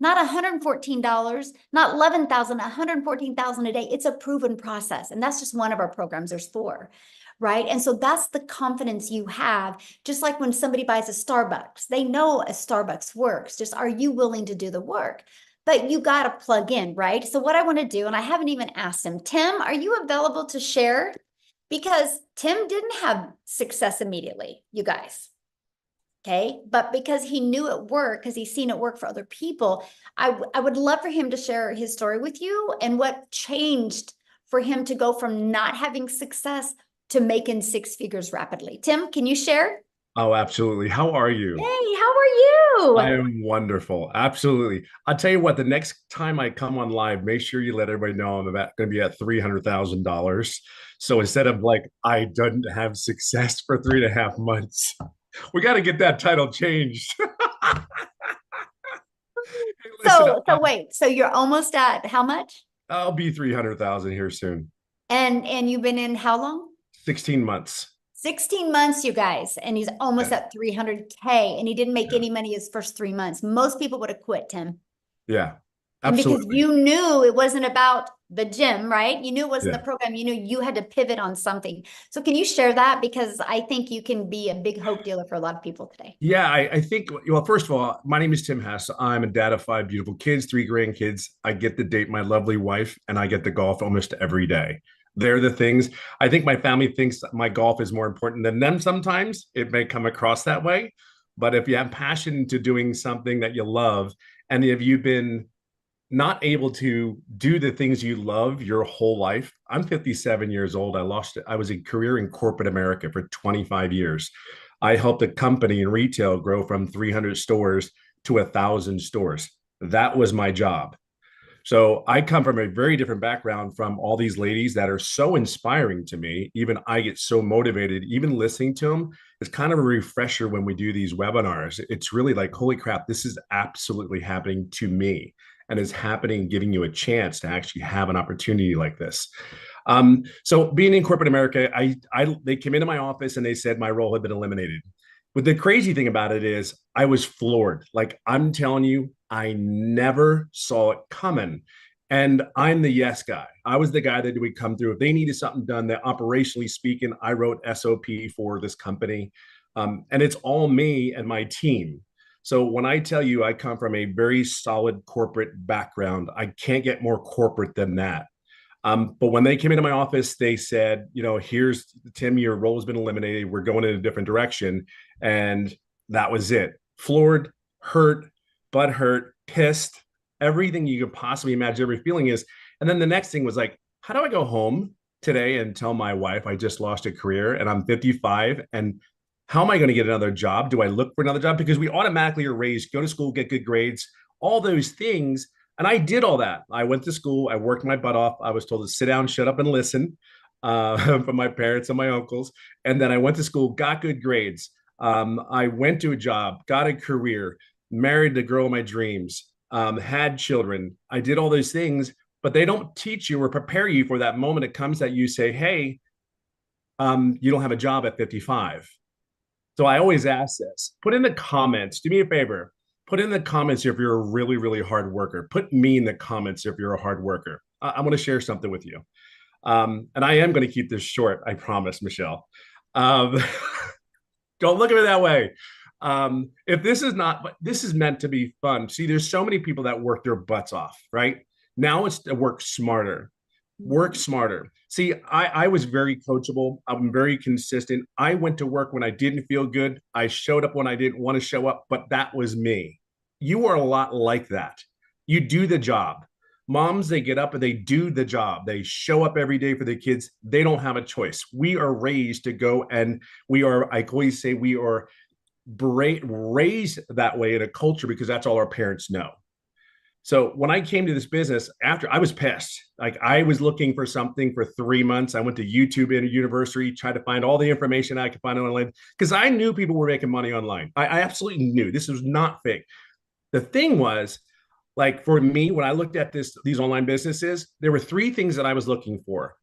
Not $114, not 11,000, 114,000 a day. It's a proven process. And that's just one of our programs. There's 4. Right. And so that's the confidence you have. Just like when somebody buys a Starbucks, they know a Starbucks works. Just, are you willing to do the work? But you got to plug in, right? So what I want to do, and I haven't even asked him, Tim, are you available to share? Because Tim didn't have success immediately, you guys. Okay. But because he knew it worked, because he's seen it work for other people, I would love for him to share his story with you and what changed for him to go from not having success to making 6 figures rapidly. Tim, can you share? Oh, absolutely. How are you? Hey, how are I you? am wonderful. Absolutely. I'll tell you what, the next time I come on live, make sure you let everybody know I'm about going to be at $300,000. So instead of like, I didn't have success for 3.5 months, we got to get that title changed. Hey, listen, So wait, so you're almost at how much? I'll be 300,000 here soon. And you've been in how long? 16 months. 16 months, you guys, and he's almost Yeah. at 300K, and he didn't make Yeah. any money his first 3 months. Most people would have quit, Tim. Yeah. And because Absolutely. you knew it wasn't about the gym, right? You knew it wasn't Yeah. the program. You knew you had to pivot on something. So can you share that? Because I think you can be a big hope dealer for a lot of people today. Yeah, I think, well, first of all, my name is Tim Hess. I'm a dad of 5 beautiful kids, 3 grandkids. I get to date my lovely wife, and I get to golf almost every day. They're the things. I think my family thinks my golf is more important than them sometimes. It may come across that way. But if you have passion to doing something that you love, and if you've been not able to do the things you love your whole life. I'm 57 years old. I was a career in corporate America for 25 years. I helped a company in retail grow from 300 stores to 1,000 stores. That was my job. So I come from a very different background from all these ladies that are so inspiring to me. Even I get so motivated, even listening to them. It's kind of a refresher when we do these webinars. It's really like, holy crap, this is absolutely happening to me and is happening, giving you a chance to actually have an opportunity like this. So being in corporate America, they came into my office and they said my role had been eliminated. But the crazy thing about it is I was floored. Like I'm telling you, I never saw it coming. And I'm the yes guy. I was the guy that would come through. If they needed something done, that operationally speaking, I wrote SOP for this company. And it's all me and my team. So when I tell you I come from a very solid corporate background, I can't get more corporate than that. But when they came into my office, they said, here's Tim, your role has been eliminated. We're going in a different direction. And that was it. Floored, hurt, butt hurt, pissed, everything you could possibly imagine every feeling is. And then the next thing was like, how do I go home today and tell my wife I just lost a career and I'm 55 and how am I going to get another job? Do I look for another job? Because we automatically are raised, go to school, get good grades, all those things. And I did all that. I went to school. I worked my butt off. I was told to sit down, shut up, and listen from my parents and my uncles. And then I went to school, got good grades. I went to a job, got a career, married the girl of my dreams, had children. I did all those things, but they don't teach you or prepare you for that moment it comes that you say, hey, you don't have a job at 55. So I always ask this, put in the comments, do me a favor, put in the comments if you're a really, really hard worker. Put me in the comments if you're a hard worker. I want to share something with you. And I am going to keep this short, I promise, Michelle. Um, don't look at it that way. If this is not, but this is meant to be fun. See, there's so many people that work their butts off, right? Now it's to work smarter. Work smarter. See, I was very coachable. I'm very consistent. I went to work when I didn't feel good. I showed up when I didn't want to show up, but that was me. You are a lot like that. You do the job. Moms, they get up and they do the job. They show up every day for their kids. They don't have a choice. We are raised to go and I always say we are raised that way in a culture because that's all our parents know. So when I came to this business, after I was pissed, like I was looking for something for 3 months. I went to YouTube in a university, tried to find all the information I could find online because I knew people were making money online. I absolutely knew this was not fake. The thing was, like for me, when I looked at these online businesses, there were 3 things that I was looking for.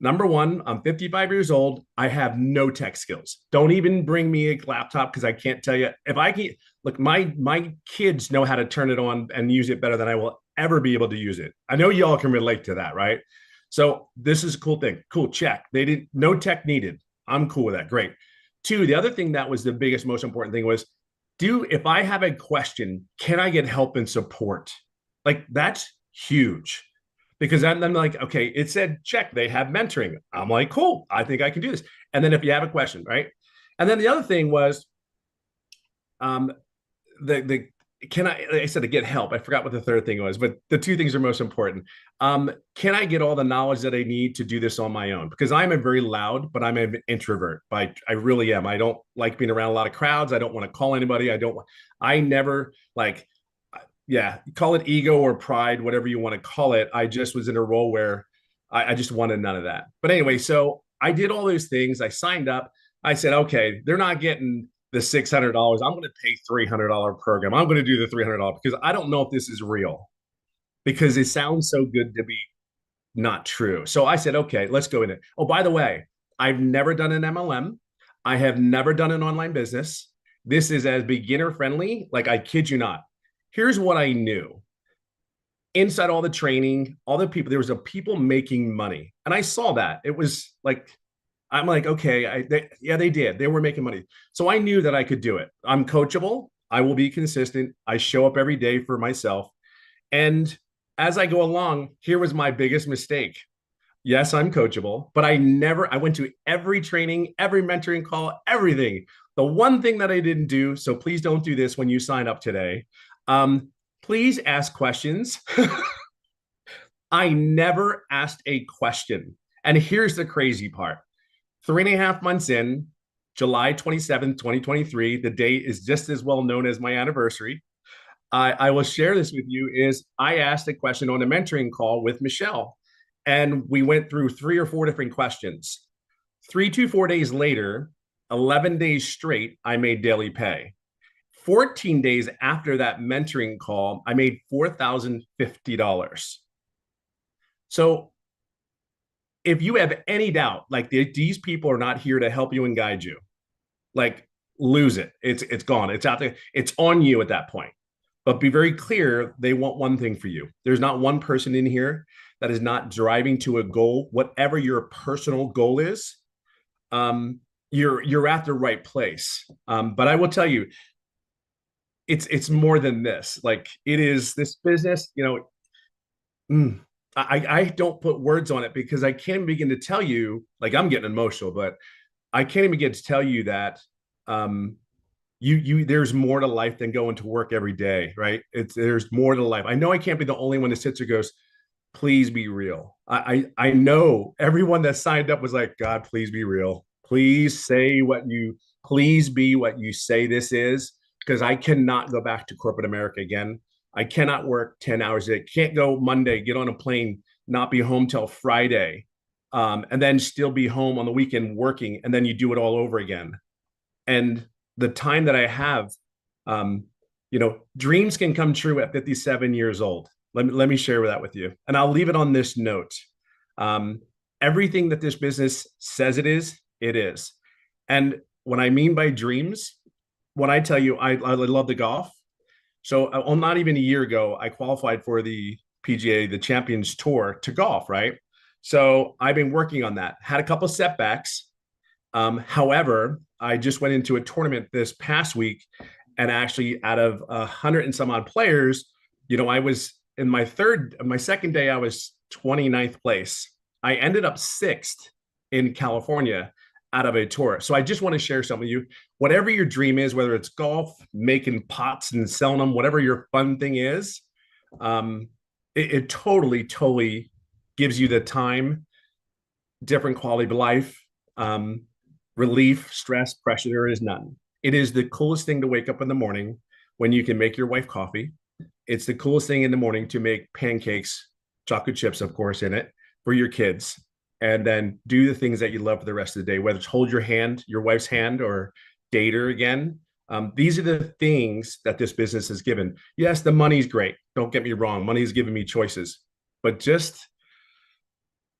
Number one, I'm 55 years old. I have no tech skills. Don't even bring me a laptop because I can't tell you if I can. Look, my kids know how to turn it on and use it better than I will ever be able to use it. I know y'all can relate to that, right? So this is a cool thing. Cool, check. They didn't, no tech needed. I'm cool with that. Great. 2, the other thing that was the biggest, most important thing was, if I have a question, can I get help and support? Like that's huge. Because I'm like, okay, it said check, they have mentoring. I'm like, cool, I think I can do this. And then if you have a question, right? And then the other thing was, the can I, like I said, to get help. I forgot what the third thing was, but the two things are most important. Can I get all the knowledge that I need to do this on my own? Because I'm a very loud, but I'm an introvert. I really am. I don't like being around a lot of crowds. I don't want to call anybody. I never like, yeah, call it ego or pride, whatever you want to call it. I just was in a role where I just wanted none of that. But anyway, so I did all those things. I signed up. I said, okay, they're not getting the $600. I'm going to pay $300 program. I'm going to do the $300 because I don't know if this is real because it sounds so good to be not true. So I said, okay, let's go in it. Oh, by the way, I've never done an MLM. I have never done an online business. This is as beginner friendly. Like, I kid you not. Here's what I knew. Inside all the training, all the people, there was a people making money. And I saw that. It was like, I'm like, okay, they did. They were making money. So I knew that I could do it. I'm coachable. I will be consistent. I show up every day for myself. And as I go along, here was my biggest mistake. Yes, I'm coachable, but I went to every training, every mentoring call, everything. The one thing that I didn't do, so please don't do this when you sign up today. Please ask questions. I never asked a question. And here's the crazy part. 3.5 months in, July 27th, 2023, the date is just as well known as my anniversary. I will share this with you is I asked a question on a mentoring call with Michelle, and we went through 3 or 4 different questions. 3 to 4 days later, 11 days straight, I made daily pay. 14 days after that mentoring call, I made $4,050. So if you have any doubt, like these people are not here to help you and guide you, like lose it. It's gone. It's out there. It's on you at that point. But be very clear, they want one thing for you. There's not one person in here that is not driving to a goal, whatever your personal goal is. You're at the right place. But I will tell you, it's more than this. Like, it is this business, I don't put words on it because I can't begin to tell you, like, I'm getting emotional, but I can't even begin to tell you that there's more to life than going to work every day, right? There's more to life. I know I can't be the only one that sits there goes, please be real. I know everyone that signed up was like, God, please be real. Please be what you say this is, because I cannot go back to corporate America again. I cannot work 10 hours a day. Can't go Monday, get on a plane, not be home till Friday, and then still be home on the weekend working, and then you do it all over again. And the time that I have, dreams can come true at 57 years old. Let me share that with you. And I'll leave it on this note. Everything that this business says it is. And what I mean by dreams, when I tell you I love the golf. So not even a year ago, I qualified for the PGA, the Champions Tour, to golf, right? So I've been working on that. Had a couple of setbacks. However, I just went into a tournament this past week, and actually out of 100 and some odd players, I was in my second day, I was 29th place. I ended up 6th in California out of a tour. So I just want to share some with you. Whatever your dream is, whether it's golf, making pots and selling them, whatever your fun thing is, it totally gives you the time, different quality of life, relief, stress, pressure. There is none. It is the coolest thing to wake up in the morning when you can make your wife coffee. It's the coolest thing in the morning to make pancakes, chocolate chips, of course, in it for your kids, and then do the things that you love for the rest of the day, whether it's hold your hand, your wife's hand, or date her again. These are the things that this business has given. Yes, the money's great. Don't get me wrong. Money has given me choices, but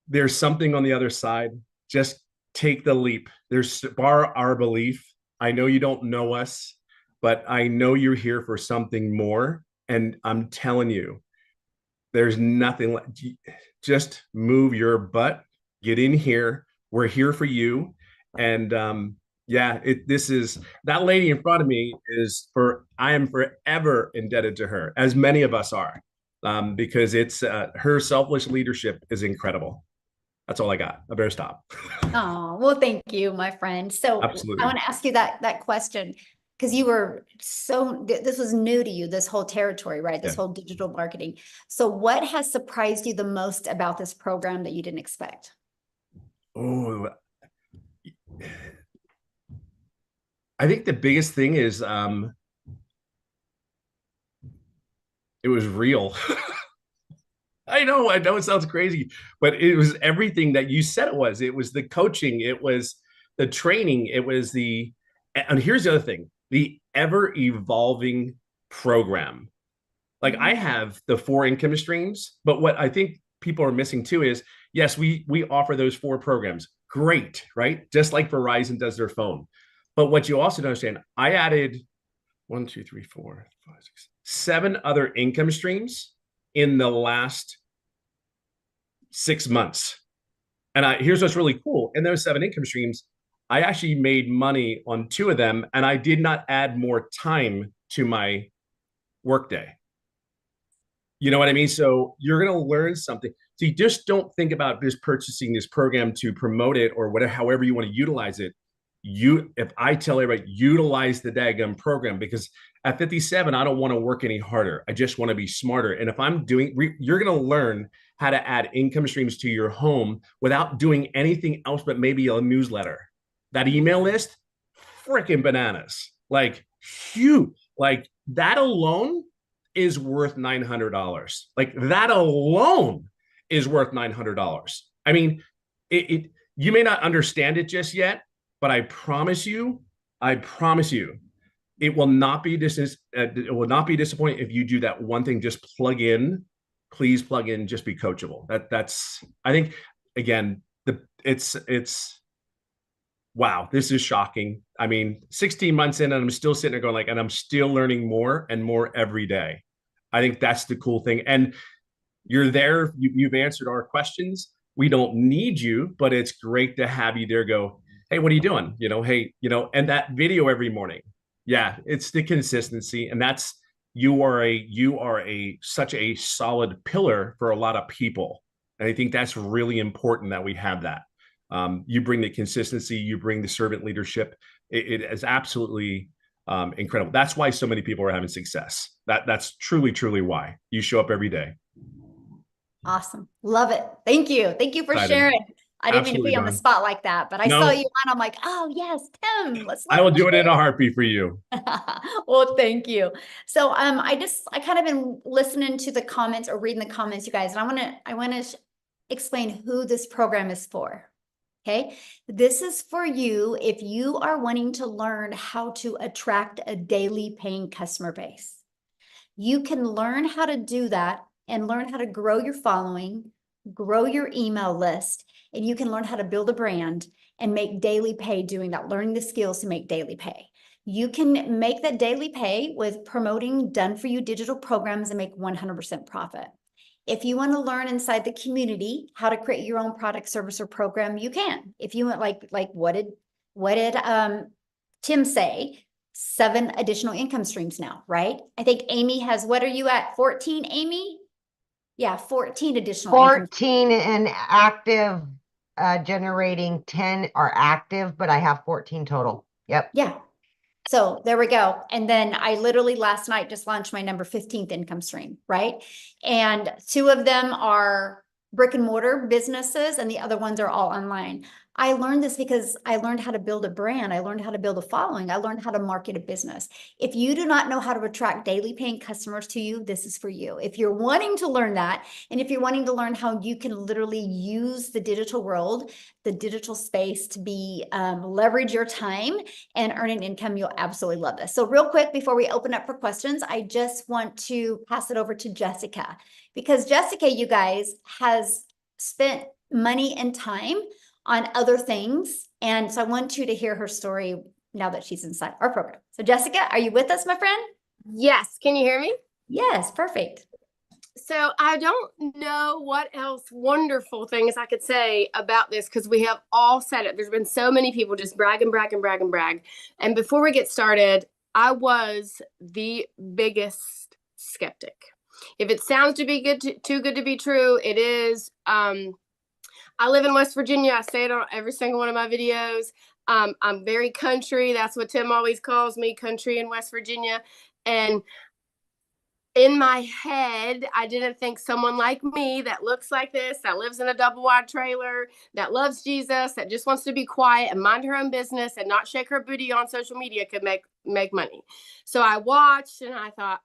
there's something on the other side. Just take the leap. There's our belief. I know you don't know us, but I know you're here for something more. And I'm telling you, there's nothing like, just move your butt, get in here. We're here for you. And this is that lady in front of me I am forever indebted to her, as many of us are, because it's her selfless leadership is incredible. That's all I got. I better stop. Oh, well, thank you, my friend. So Absolutely. I want to ask you that question. because you were this was new to you, this whole territory, right? This Yeah. whole digital marketing. So what has surprised you the most about this program that you didn't expect? Oh, I think the biggest thing is it was real. I know it sounds crazy, but it was everything that you said it was. It was the coaching, it was the training, it was and here's the other thing, the ever evolving program. Like I have the 4 income streams, but what I think people are missing too is, yes, we offer those 4 programs. Great, right? Just like Verizon does their phone. But what you also don't understand, I added 1, 2, 3, 4, 5, 6, 7 other income streams in the last 6 months. And here's what's really cool. In those 7 income streams, I actually made money on 2 of them, and I did not add more time to my workday. You know what I mean? So you're going to learn something. So you just don't think about just purchasing this program to promote it or whatever, however you want to utilize it. If I tell everybody, utilize the daggum program, because at 57, I don't want to work any harder. I just want to be smarter. And if I'm you're going to learn how to add income streams to your home without doing anything else but maybe a newsletter. That email list, freaking bananas. Like, huge. Like that alone is worth $900. Like that alone is worth $900. I mean, you may not understand it just yet, but I promise you, it will not be disappointing if you do that one thing. Just plug in, please plug in, just be coachable. That's I think, again, it's wow, this is shocking. I mean, 16 months in and I'm still sitting there going like, and I'm still learning more and more every day. I think that's the cool thing. And you're there, you've answered our questions. We don't need you, but it's great to have you there. Go, hey, what are you doing? Hey, and that video every morning. Yeah, it's the consistency. And that's, you are such a solid pillar for a lot of people. And I think that's really important that we have that. You bring the consistency, you bring the servant leadership. It is absolutely incredible. That's why so many people are having success. That's truly, truly why. You show up every day. Awesome. Love it. Thank you. Thank you for Excited. sharing. I didn't mean to Absolutely, be on the Dawn. spot like that, but I saw you on. I'm like, oh yes, Tim. I will do it in a heartbeat for you. Well, thank you. So I kind of been listening to the comments or reading the comments, you guys, and I want to explain who this program is for. Okay. This is for you if you are wanting to learn how to attract a daily paying customer base. You can learn how to do that and learn how to grow your following, grow your email list, and you can learn how to build a brand and make daily pay doing that, learning the skills to make daily pay. You can make that daily pay with promoting done for you digital programs and make 100% profit. If you want to learn inside the community how to create your own product, service, or program, you can. If you want, like what did Tim say? 7 additional income streams now, right? I think Amy has, what are you at? 14, Amy? Yeah, 14 additional. 14 and active, generating 10 are active, but I have 14 total. Yep. Yeah. So there we go. And then I literally last night just launched my number 15th income stream, right? And 2 of them are brick and mortar businesses and the other ones are all online. I learned this because I learned how to build a brand. I learned how to build a following. I learned how to market a business. If you do not know how to attract daily paying customers to you, this is for you. If you're wanting to learn that, and if you're wanting to learn how you can literally use the digital world, the digital space to be leverage your time and earn an income, you'll absolutely love this. So real quick, before we open up for questions, I just want to pass it over to Jessica, because Jessica, you guys, has spent money and time on other things. And so I want you to hear her story now that she's inside our program. So Jessica, are you with us, my friend? Yes. Can you hear me? Yes, perfect. So I don't know what else wonderful things I could say about this, because we have all said it. There's been so many people just brag and brag and brag and brag. And before we get started, I was the biggest skeptic. If it sounds to be too good to be true, it is. I live in West Virginia. I say it on every single one of my videos. I'm very country. That's what Tim always calls me, country in West Virginia. And in my head, I didn't think someone like me that looks like this, that lives in a double wide trailer, that loves Jesus, that just wants to be quiet and mind her own business and not shake her booty on social media could make money. So I watched and I thought,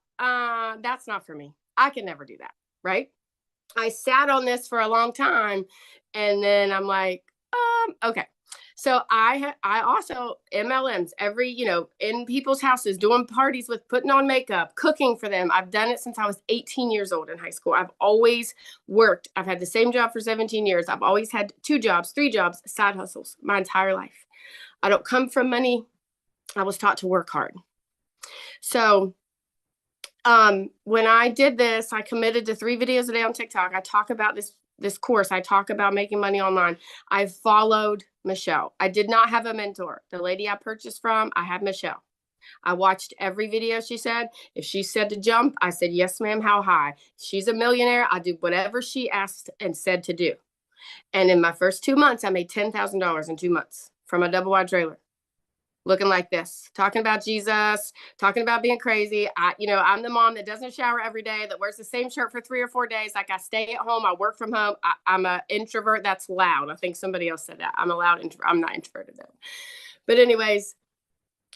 that's not for me. I can never do that. Right. I sat on this for a long time. And then I'm like, okay. So I also MLMs in people's houses, doing parties with putting on makeup, cooking for them. I've done it since I was 18 years old in high school. I've always worked. I've had the same job for 17 years. I've always had 2 jobs, 3 jobs, side hustles my entire life. I don't come from money. I was taught to work hard. So when I did this, I committed to 3 videos a day on TikTok. I talk about this course. I talk about making money online. I followed Michelle. I did not have a mentor. The lady I purchased from, I had Michelle. I watched every video she said. If she said to jump, I said, yes, ma'am, how high? She's a millionaire. I do whatever she asked and said to do. And in my first 2 months, I made $10,000 in 2 months from a double wide trailer. Looking like this, talking about Jesus, talking about being crazy. I'm the mom that doesn't shower every day, that wears the same shirt for 3 or 4 days. Like, I stay at home, I work from home. I'm an introvert that's loud. I think somebody else said that. I'm a loud introvert. I'm not introverted though. But anyways,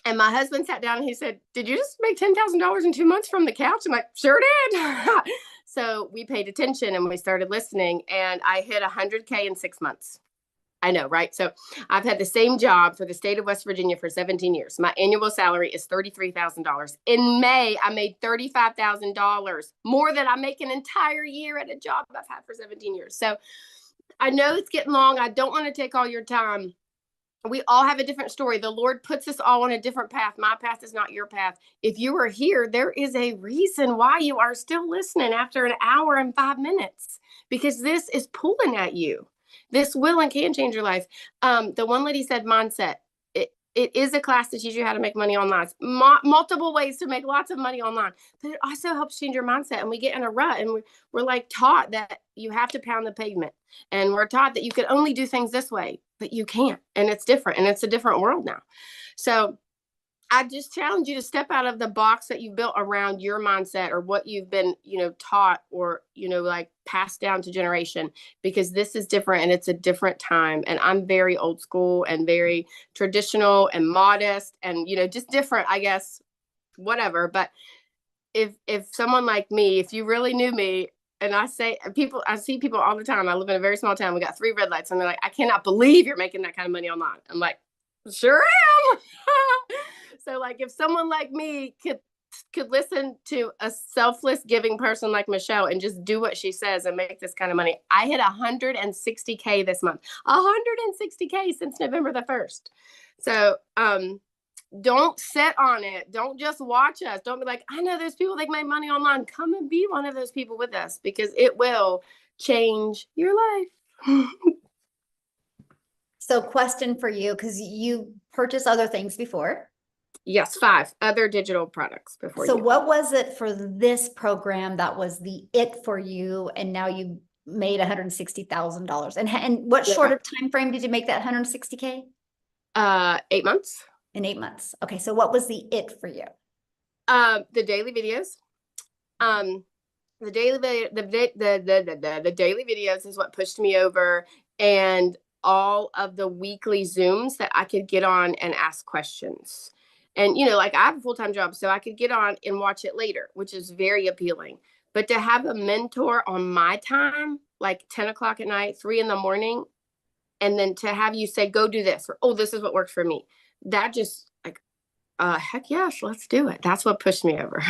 and my husband sat down and he said, did you just make $10,000 in 2 months from the couch? I'm like, sure did. So we paid attention and we started listening, and I hit 100K in 6 months. I know, right? So I've had the same job for the state of West Virginia for 17 years. My annual salary is $33,000. In May, I made $35,000, more than I make an entire year at a job I've had for 17 years. So I know it's getting long. I don't want to take all your time. We all have a different story. The Lord puts us all on a different path. My path is not your path. If you are here, there is a reason why you are still listening after an hour and 5 minutes, because this is pulling at you. This will and can change your life. The one lady said mindset. It is a class to teach you how to make money online. Multiple ways to make lots of money online. But it also helps change your mindset. And we get in a rut, and we're like taught that you have to pound the pavement. And we're taught that you can only do things this way, but you can't. And it's different. And it's a different world now. So I just challenge you to step out of the box that you built around your mindset or what you've been, taught or, like passed down to generation, because this is different and it's a different time. And I'm very old school and very traditional and modest and, just different, I guess, whatever. But if someone like me, if you really knew me, and I see people all the time. I live in a very small town. We got 3 red lights and they're like, I cannot believe you're making that kind of money online. I'm like, sure am. So like, if someone like me could listen to a selfless giving person like Michelle and just do what she says and make this kind of money. I hit 160K this month, 160K since November the 1st. So, don't sit on it. Don't just watch us. Don't be like, I know there's people that make money online. Come and be one of those people with us, because it will change your life. So question for you, because you purchased other things before. Yes, 5 other digital products before. So what was it for this program that was the it for you, and now you made $160,000? And what shorter time frame did you make that 160K? 8 months. In 8 months. Okay, so what was the it for you? The daily videos. The daily videos is what pushed me over, and all of the weekly Zooms that I could get on and ask questions. And, like I have a full-time job, so I could get on and watch it later, which is very appealing. But to have a mentor on my time, like 10 o'clock at night, 3 in the morning, and then to have you say, go do this, or, oh, this is what works for me. That just like, heck yes, let's do it. That's what pushed me over.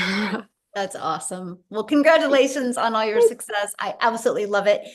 That's awesome. Well, congratulations on all your success. I absolutely love it.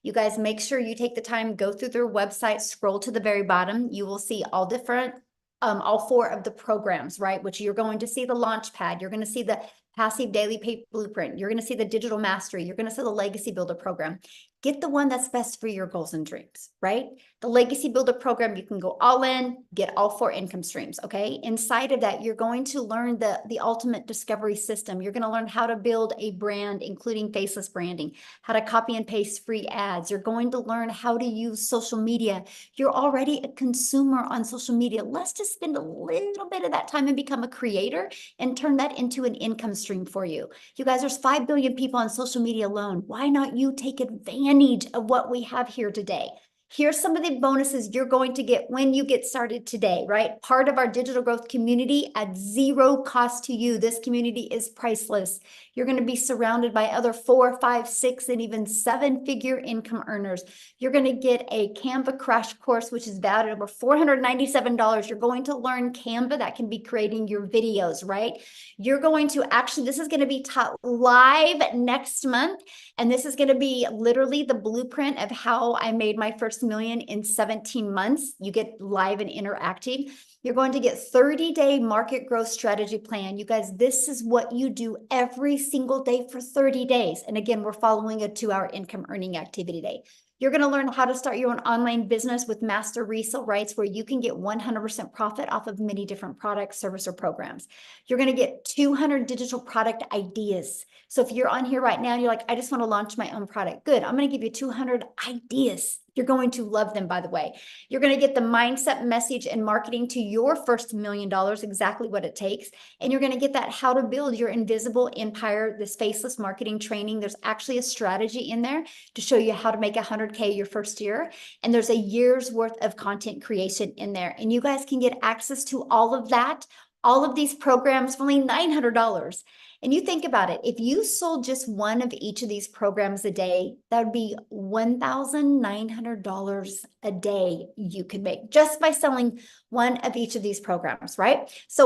You guys, make sure you take the time, go through their website, scroll to the very bottom. You will see all 4 of the programs, right? Which you're going to see the launch pad. You're going to see the Passive Daily Pay Blueprint. You're going to see the Digital Mastery. You're going to see the Legacy Builder program. Get the one that's best for your goals and dreams, right? The Legacy Builder program, you can go all in, get all 4 income streams, okay? Inside of that, you're going to learn the ultimate discovery system. You're going to learn how to build a brand, including faceless branding, how to copy and paste free ads. You're going to learn how to use social media. You're already a consumer on social media. Let's just spend a little bit of that time and become a creator and turn that into an income stream for you. You guys, there's 5 billion people on social media alone. Why not you take advantage of what we have here today? Here's some of the bonuses you're going to get when you get started today, right? Part of our digital growth community at 0 cost to you. This community is priceless. You're going to be surrounded by other 4, 5, 6, and even 7-figure income earners. You're going to get a Canva crash course, which is valued at over $497. You're going to learn Canva that can be creating your videos, right? You're going to actually, this is going to be taught live next month. And this is going to be literally the blueprint of how I made my first million in 17 months. You get live and interactive. You're going to get 30-day market growth strategy plan. You guys, this is what you do every single day for 30 days. And again, we're following a 2-hour income earning activity day. You're going to learn how to start your own online business with master resale rights where you can get 100% profit off of many different products, service, or programs. You're going to get 200 digital product ideas. So if you're on here right now and you're like, I just want to launch my own product. Good. I'm going to give you 200 ideas. You're going to love them, by the way. You're going to get the mindset, message, and marketing to your first $1 million, exactly what it takes. And you're going to get that how to build your invisible empire, this faceless marketing training. There's actually a strategy in there to show you how to make 100K your first year. And there's a year's worth of content creation in there. And you guys can get access to all of that, all of these programs for only $900. And you think about it, if you sold just one of each of these programs a day, that would be $1,900 a day you could make just by selling one of each of these programs, right? So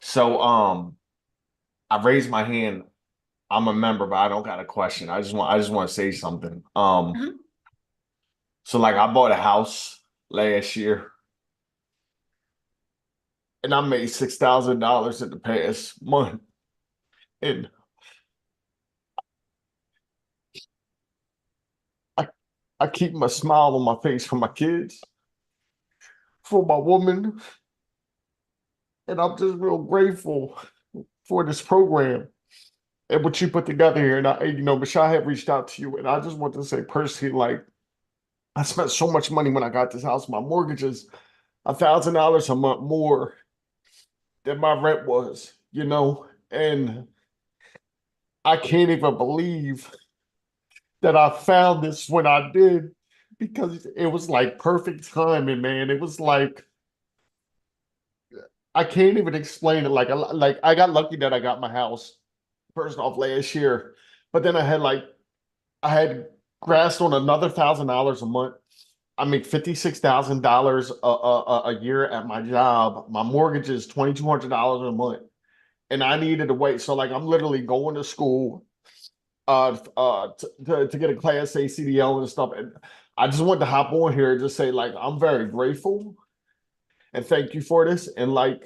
I raised my hand. I'm a member, but I don't got a question. I just want to say something. So like I bought a house last year and I made $6,000 in the past month. And I keep my smile on my face for my kids, for my woman, and I'm just real grateful for this program and what you put together here. And Michelle had reached out to you, and I just want to say personally, like, I spent so much money when I got this house. My mortgage is $1,000 a month more than my rent was, and I can't even believe that I found this when I did, because it was like perfect timing, man. It was like, I can't even explain it. Like I got lucky that I got my house first off last year, but then I had grasped on another $1,000 a month. I make $56,000 a year at my job. My mortgage is $2,200 a month, and I needed to wait. So like I'm literally going to school to get a Class A CDL and stuff. And I just wanted to hop on here and just say, like, I'm very grateful and thank you for this. And like,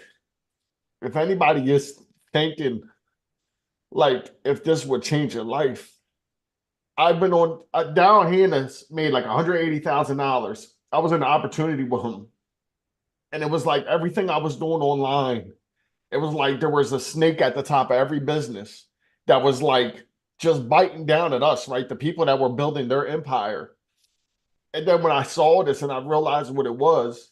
if anybody is thinking, like, if this would change your life, I've been on Darryl Hannah's made like $180,000. I was in the opportunity with him, and it was like everything I was doing online. It was like there was a snake at the top of every business that was like just biting down at us, right? The people that were building their empire. And then when I saw this and I realized what it was,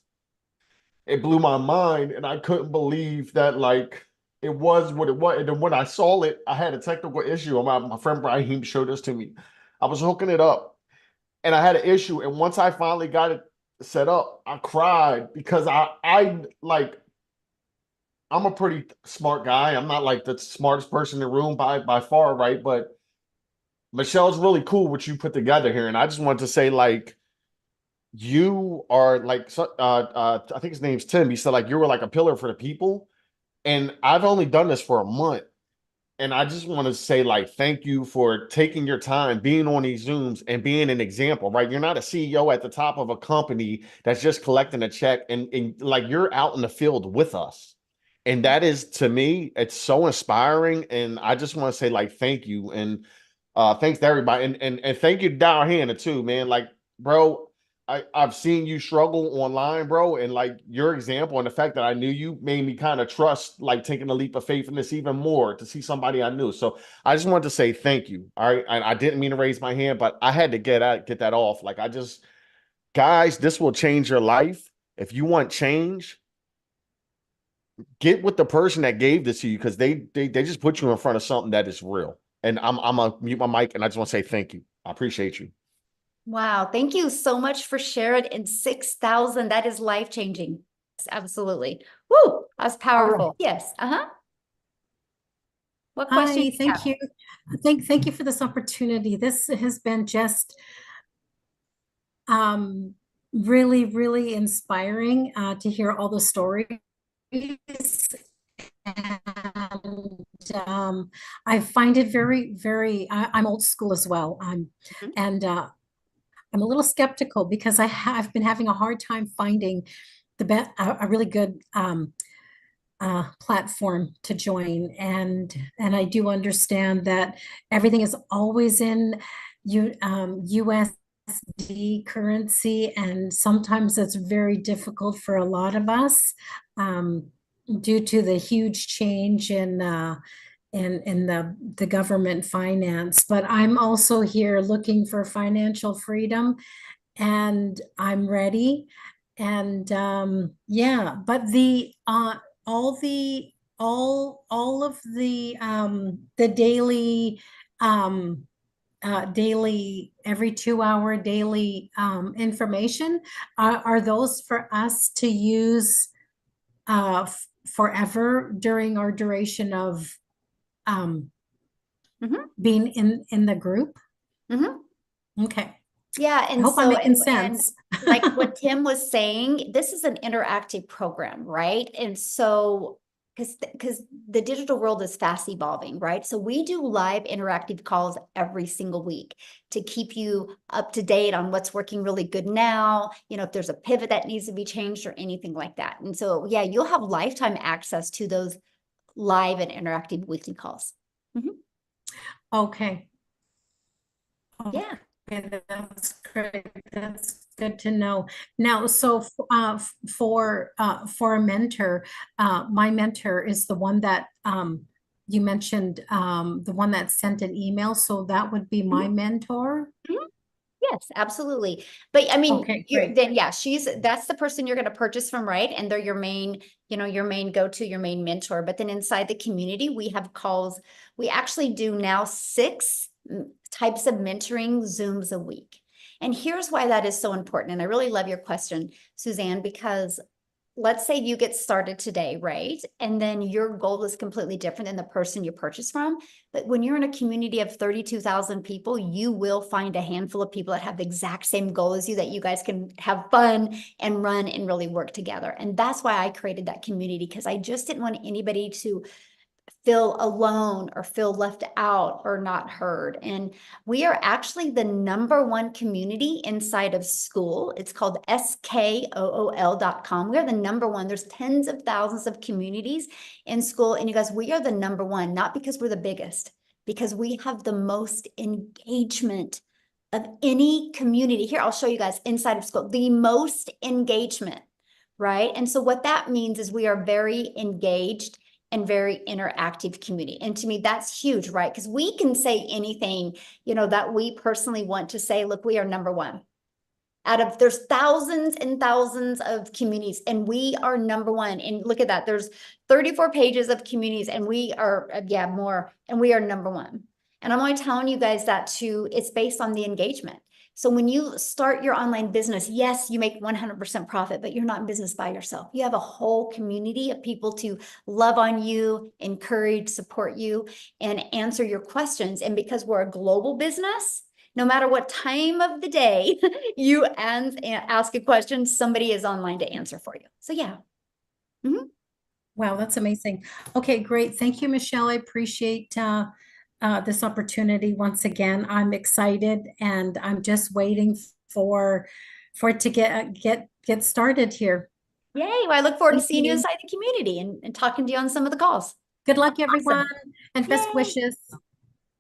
it blew my mind, and I couldn't believe that like it was what it was. And then when I saw it, I had a technical issue. My friend Brahim showed this to me. I was hooking it up and I had an issue. And once I finally got it set up, I cried because I'm a pretty smart guy. I'm not like the smartest person in the room by far, right? But Michelle's really cool what you put together here. And I just wanted to say, like, you are like, I think his name's Tim. He said, like, you were like a pillar for the people. And I've only done this for a month. And I just want to say, like, thank you for taking your time, being on these Zooms and being an example, right? You're not a CEO at the top of a company that's just collecting a check. And like, you're out in the field with us. And that is, to me, it's so inspiring. And I just want to say, like, thank you. And thanks to everybody. And thank you to Dow Hannah too, man. Like, bro, I've seen you struggle online, bro. And like your example and the fact that I knew you made me kind of trust, like taking a leap of faith in this even more to see somebody I knew. So I just wanted to say thank you. All right. I didn't mean to raise my hand, but I had to get that off. Like, guys, this will change your life. If you want change, get with the person that gave this to you, because they just put you in front of something that is real. And I'm gonna mute my mic, and I just want to say thank you. I appreciate you. Wow. Thank you so much for sharing in 6,000. That is life-changing. Absolutely. Woo, that's powerful. Yes. What question? Hi, thank you. Thank you for this opportunity. This has been just really, really inspiring to hear all the stories. And I find it very, very, I'm old school as well. And I'm a little skeptical because I've been having a hard time finding a really good platform to join. And I do understand that everything is always in USD currency, and sometimes it's very difficult for a lot of us due to the huge change in the government finance. But I'm also here looking for financial freedom, and I'm ready. And yeah, but all of the daily every 2 hour daily information are those for us to use forever during our duration of being in the group. Okay. Yeah, I and hope I'm so making and sense. like what Tim was saying, this is an interactive program, right? And so because the digital world is fast evolving, right? So we do live interactive calls every single week to keep you up to date on what's working really good now, you know, if there's a pivot that needs to be changed or anything like that. And so, yeah, you'll have lifetime access to those live and interactive weekly calls. Okay. Yeah. Okay, that's great. That's good to know. Now, so for a mentor, my mentor is the one that you mentioned, the one that sent an email. So that would be my mentor. Yes, absolutely. But I mean, Okay, great. then yeah, that's the person you're going to purchase from, right? And they're your main, your main go-to, your main mentor. But then inside the community, we have calls. We actually do now 6 types of mentoring Zooms a week. And here's why that is so important. And I really love your question, Suzanne, because let's say you get started today, right? And then your goal is completely different than the person you purchased from. But when you're in a community of 32,000 people, you will find a handful of people that have the exact same goal as you, that you guys can have fun and run and really work together. And that's why I created that community, because I just didn't want anybody to feel alone or feel left out or not heard. And we are actually the #1 community inside of school. It's called skool.com. We are the #1. There's tens of thousands of communities in school. And you guys, we are the #1, not because we're the biggest, because we have the most engagement of any community. Here, I'll show you guys inside of school, the most engagement, right? And so what that means is we are very engaged and very interactive community. And to me, that's huge, right? Because we can say anything, that we personally want to say. Look, we are #1. There's thousands and thousands of communities, and we are #1. And look at that. There's 34 pages of communities, and we are, more, and we are #1. And I'm only telling you guys that it's based on the engagement. So when you start your online business, yes, you make 100% profit, but you're not in business by yourself. You have a whole community of people to love on you, encourage, support you, and answer your questions. And because we're a global business, no matter what time of the day you ask a question, somebody is online to answer for you. So yeah. Wow, that's amazing. Okay, great. Thank you, Michelle. I appreciate this opportunity once again. I'm excited, and I'm just waiting for it to get started here. Yay. Well, I look forward to Thank seeing you you. inside the community and talking to you on some of the calls. Good luck, everyone, and best Yay. wishes.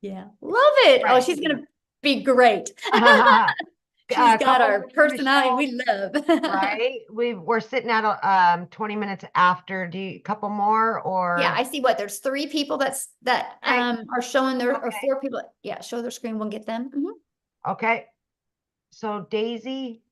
Yeah. Love it. Oh, Right. she's going to be great. She's got couple our minutes, personality Michelle, we love. right? We're sitting at 20 minutes after. Do you couple more or? Yeah, I see there's 3 people that Right. are showing their or Okay. 4 people. Yeah, show their screen. We'll get them. Mhm. Okay. So Daisy.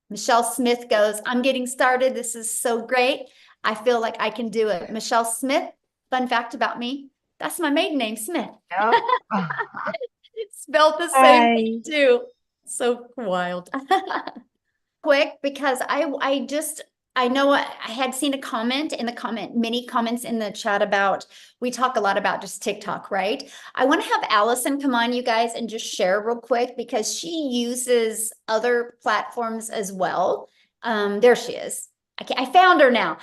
Michelle Smith goes, I'm getting started. This is so great. I feel like I can do it. Michelle Smith, fun fact about me. That's my maiden name, Smith. Yep. Spelled the same thing too. So wild. Quick, because I know I had seen a comment in the many comments in the chat about, we talk a lot about just TikTok, right? I want to have Allison come on, you guys, and just share real quick because she uses other platforms as well. There she is. I found her now.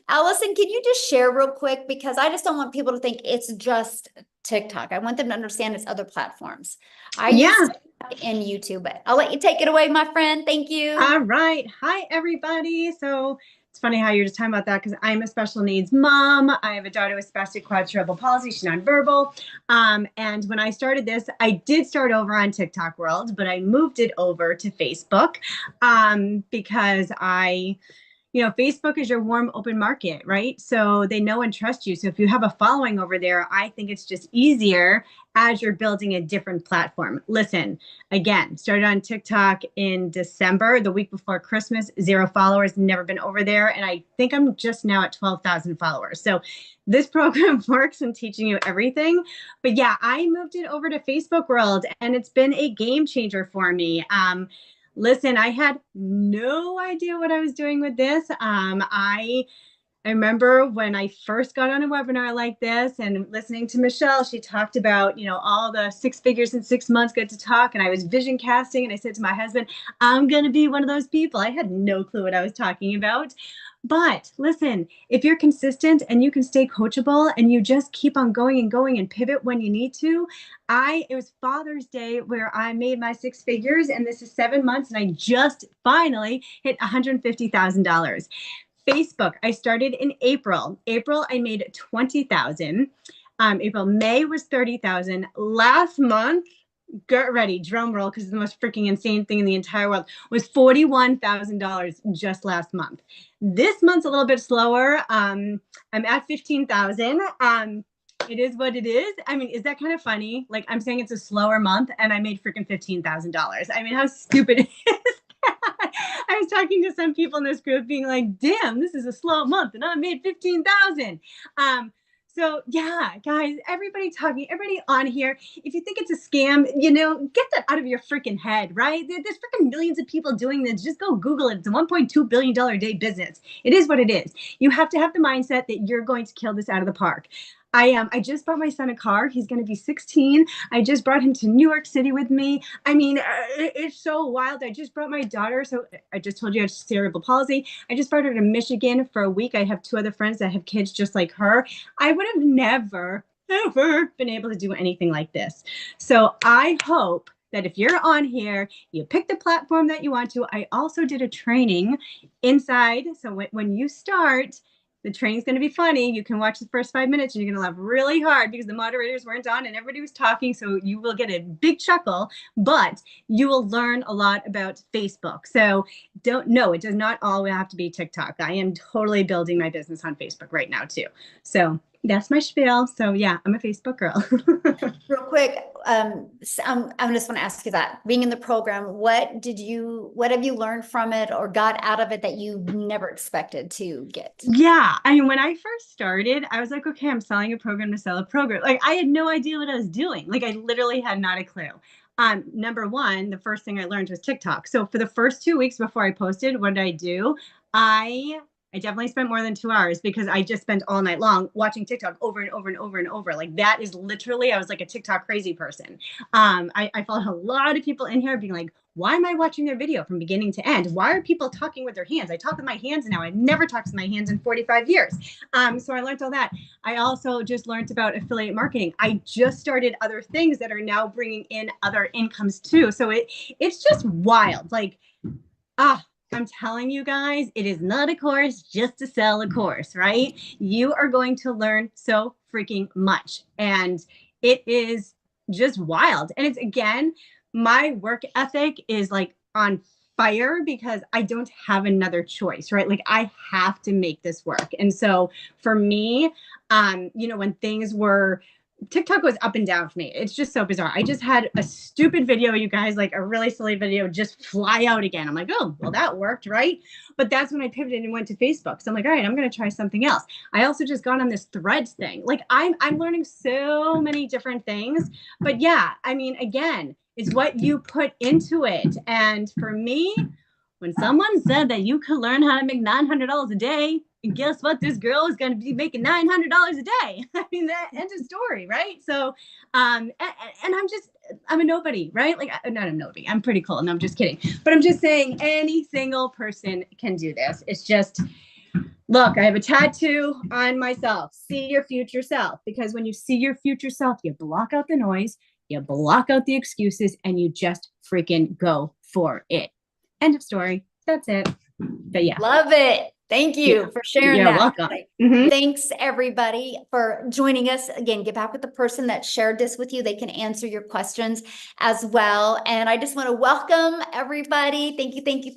Allison, can you just share real quick? Because I just don't want people to think it's just TikTok. I want them to understand it's other platforms. I use TikTok and YouTube, but I'll let you take it away, my friend. Thank you. All right. Hi, everybody. So it's funny how you're just talking about that because I'm a special needs mom. I have a daughter with spastic quadruple palsy. She's nonverbal. And when I started this, I did start over on TikTok World, but I moved it over to Facebook because Facebook is your warm, open market, right? So they know and trust you. So if you have a following over there, I think it's just easier as you're building a different platform. Listen, again, started on TikTok in December, the week before Christmas, 0 followers, never been over there. And I think I'm just now at 12,000 followers. So this program works in teaching you everything. But yeah, I moved it over to Facebook World and it's been a game changer for me. Listen, I had no idea what I was doing with this. I remember when I first got on a webinar like this and listening to Michelle, she talked about, all the 6 figures in 6 months, got to talk, and I was vision casting. And I said to my husband, I'm going to be one of those people. I had no clue what I was talking about. But listen, if you're consistent and you can stay coachable and you just keep on going and pivot when you need to, it was Father's Day where I made my 6 figures, and this is 7 months, and I just finally hit $150,000. Facebook, I started in April. April, I made 20,000. May was 30,000. Last month, get ready, drum roll, because it's the most freaking insane thing in the entire world, was $41,000 just last month. This month's a little bit slower. I'm at 15,000. It is what it is. I mean, is that kind of funny? Like, I'm saying it's a slower month and I made freaking $15,000. I mean, how stupid is that? I was talking to some people in this group being like, damn, this is a slow month and I made 15,000. So yeah, guys, everybody on here, if you think it's a scam, get that out of your freaking head, right? There's freaking millions of people doing this. Just go Google it. It's a $1.2 billion a day business. It is what it is. You have to have the mindset that you're going to kill this out of the park. I just bought my son a car. He's going to be 16. I just brought him to New York City with me. I mean, it's so wild. I just brought my daughter. So I just told you I have cerebral palsy. I just brought her to Michigan for a week. I have 2 other friends that have kids just like her. I would have never, ever been able to do anything like this. So I hope that if you're on here, you pick the platform that you want to. I also did a training inside. So when you start, the training's going to be funny. You can watch the first 5 minutes and you're going to laugh really hard because the moderators weren't on and everybody was talking. So you will get a big chuckle, but you will learn a lot about Facebook. So it does not all have to be TikTok. I am totally building my business on Facebook right now too. So that's my spiel. So yeah, I'm a Facebook girl. Real quick, I just want to ask you that, being in the program, what have you learned from it or got out of it that you never expected to get? Yeah. I mean, when I first started, I was like, okay, I'm selling a program to sell a program. Like, I had no idea what I was doing. Like, I literally had not a clue. Number one, the first thing I learned was TikTok. So for the first 2 weeks before I posted, what did I do? I definitely spent more than 2 hours because I just spent all night long watching TikTok over and over and over and over. Like, that is literally, I was like a TikTok crazy person. I followed a lot of people in here being like, why am I watching their video from beginning to end? Why are people talking with their hands? I talk with my hands now. I've never talked with my hands in 45 years. So I learned all that. I also just learned about affiliate marketing. I just started other things that are now bringing in other incomes too. So it's just wild. Like, I'm telling you guys, it is not a course just to sell a course, right? You are going to learn so freaking much. And it is just wild. And it's, again, my work ethic is like on fire because I don't have another choice, right? Like I have to make this work. And so for me, when things were, TikTok was up and down for me. It's just so bizarre. I just had a stupid video, you guys, like a really silly video, just fly out again. I'm like, oh, well, that worked, right? But that's when I pivoted and went to Facebook. So I'm like, all right, I'm going to try something else. I also just got on this Threads thing. Like I'm learning so many different things. But yeah, I mean, again, it's what you put into it. And for me, when someone said that you could learn how to make $900 a day, and guess what? This girl is going to be making $900 a day. I mean, that end of story, right? So, and I'm a nobody, right? Like, not a nobody. I'm pretty cool. No, I'm just kidding. But I'm just saying any single person can do this. It's just, look, I have a tattoo on myself. See your future self. Because when you see your future self, you block out the noise, you block out the excuses, and you just freaking go for it. End of story. That's it. But yeah. Love it. Thank you for sharing that. Welcome. Mm-hmm. Thanks everybody for joining us. Again, get back with the person that shared this with you. They can answer your questions as well. And I just want to welcome everybody. Thank you.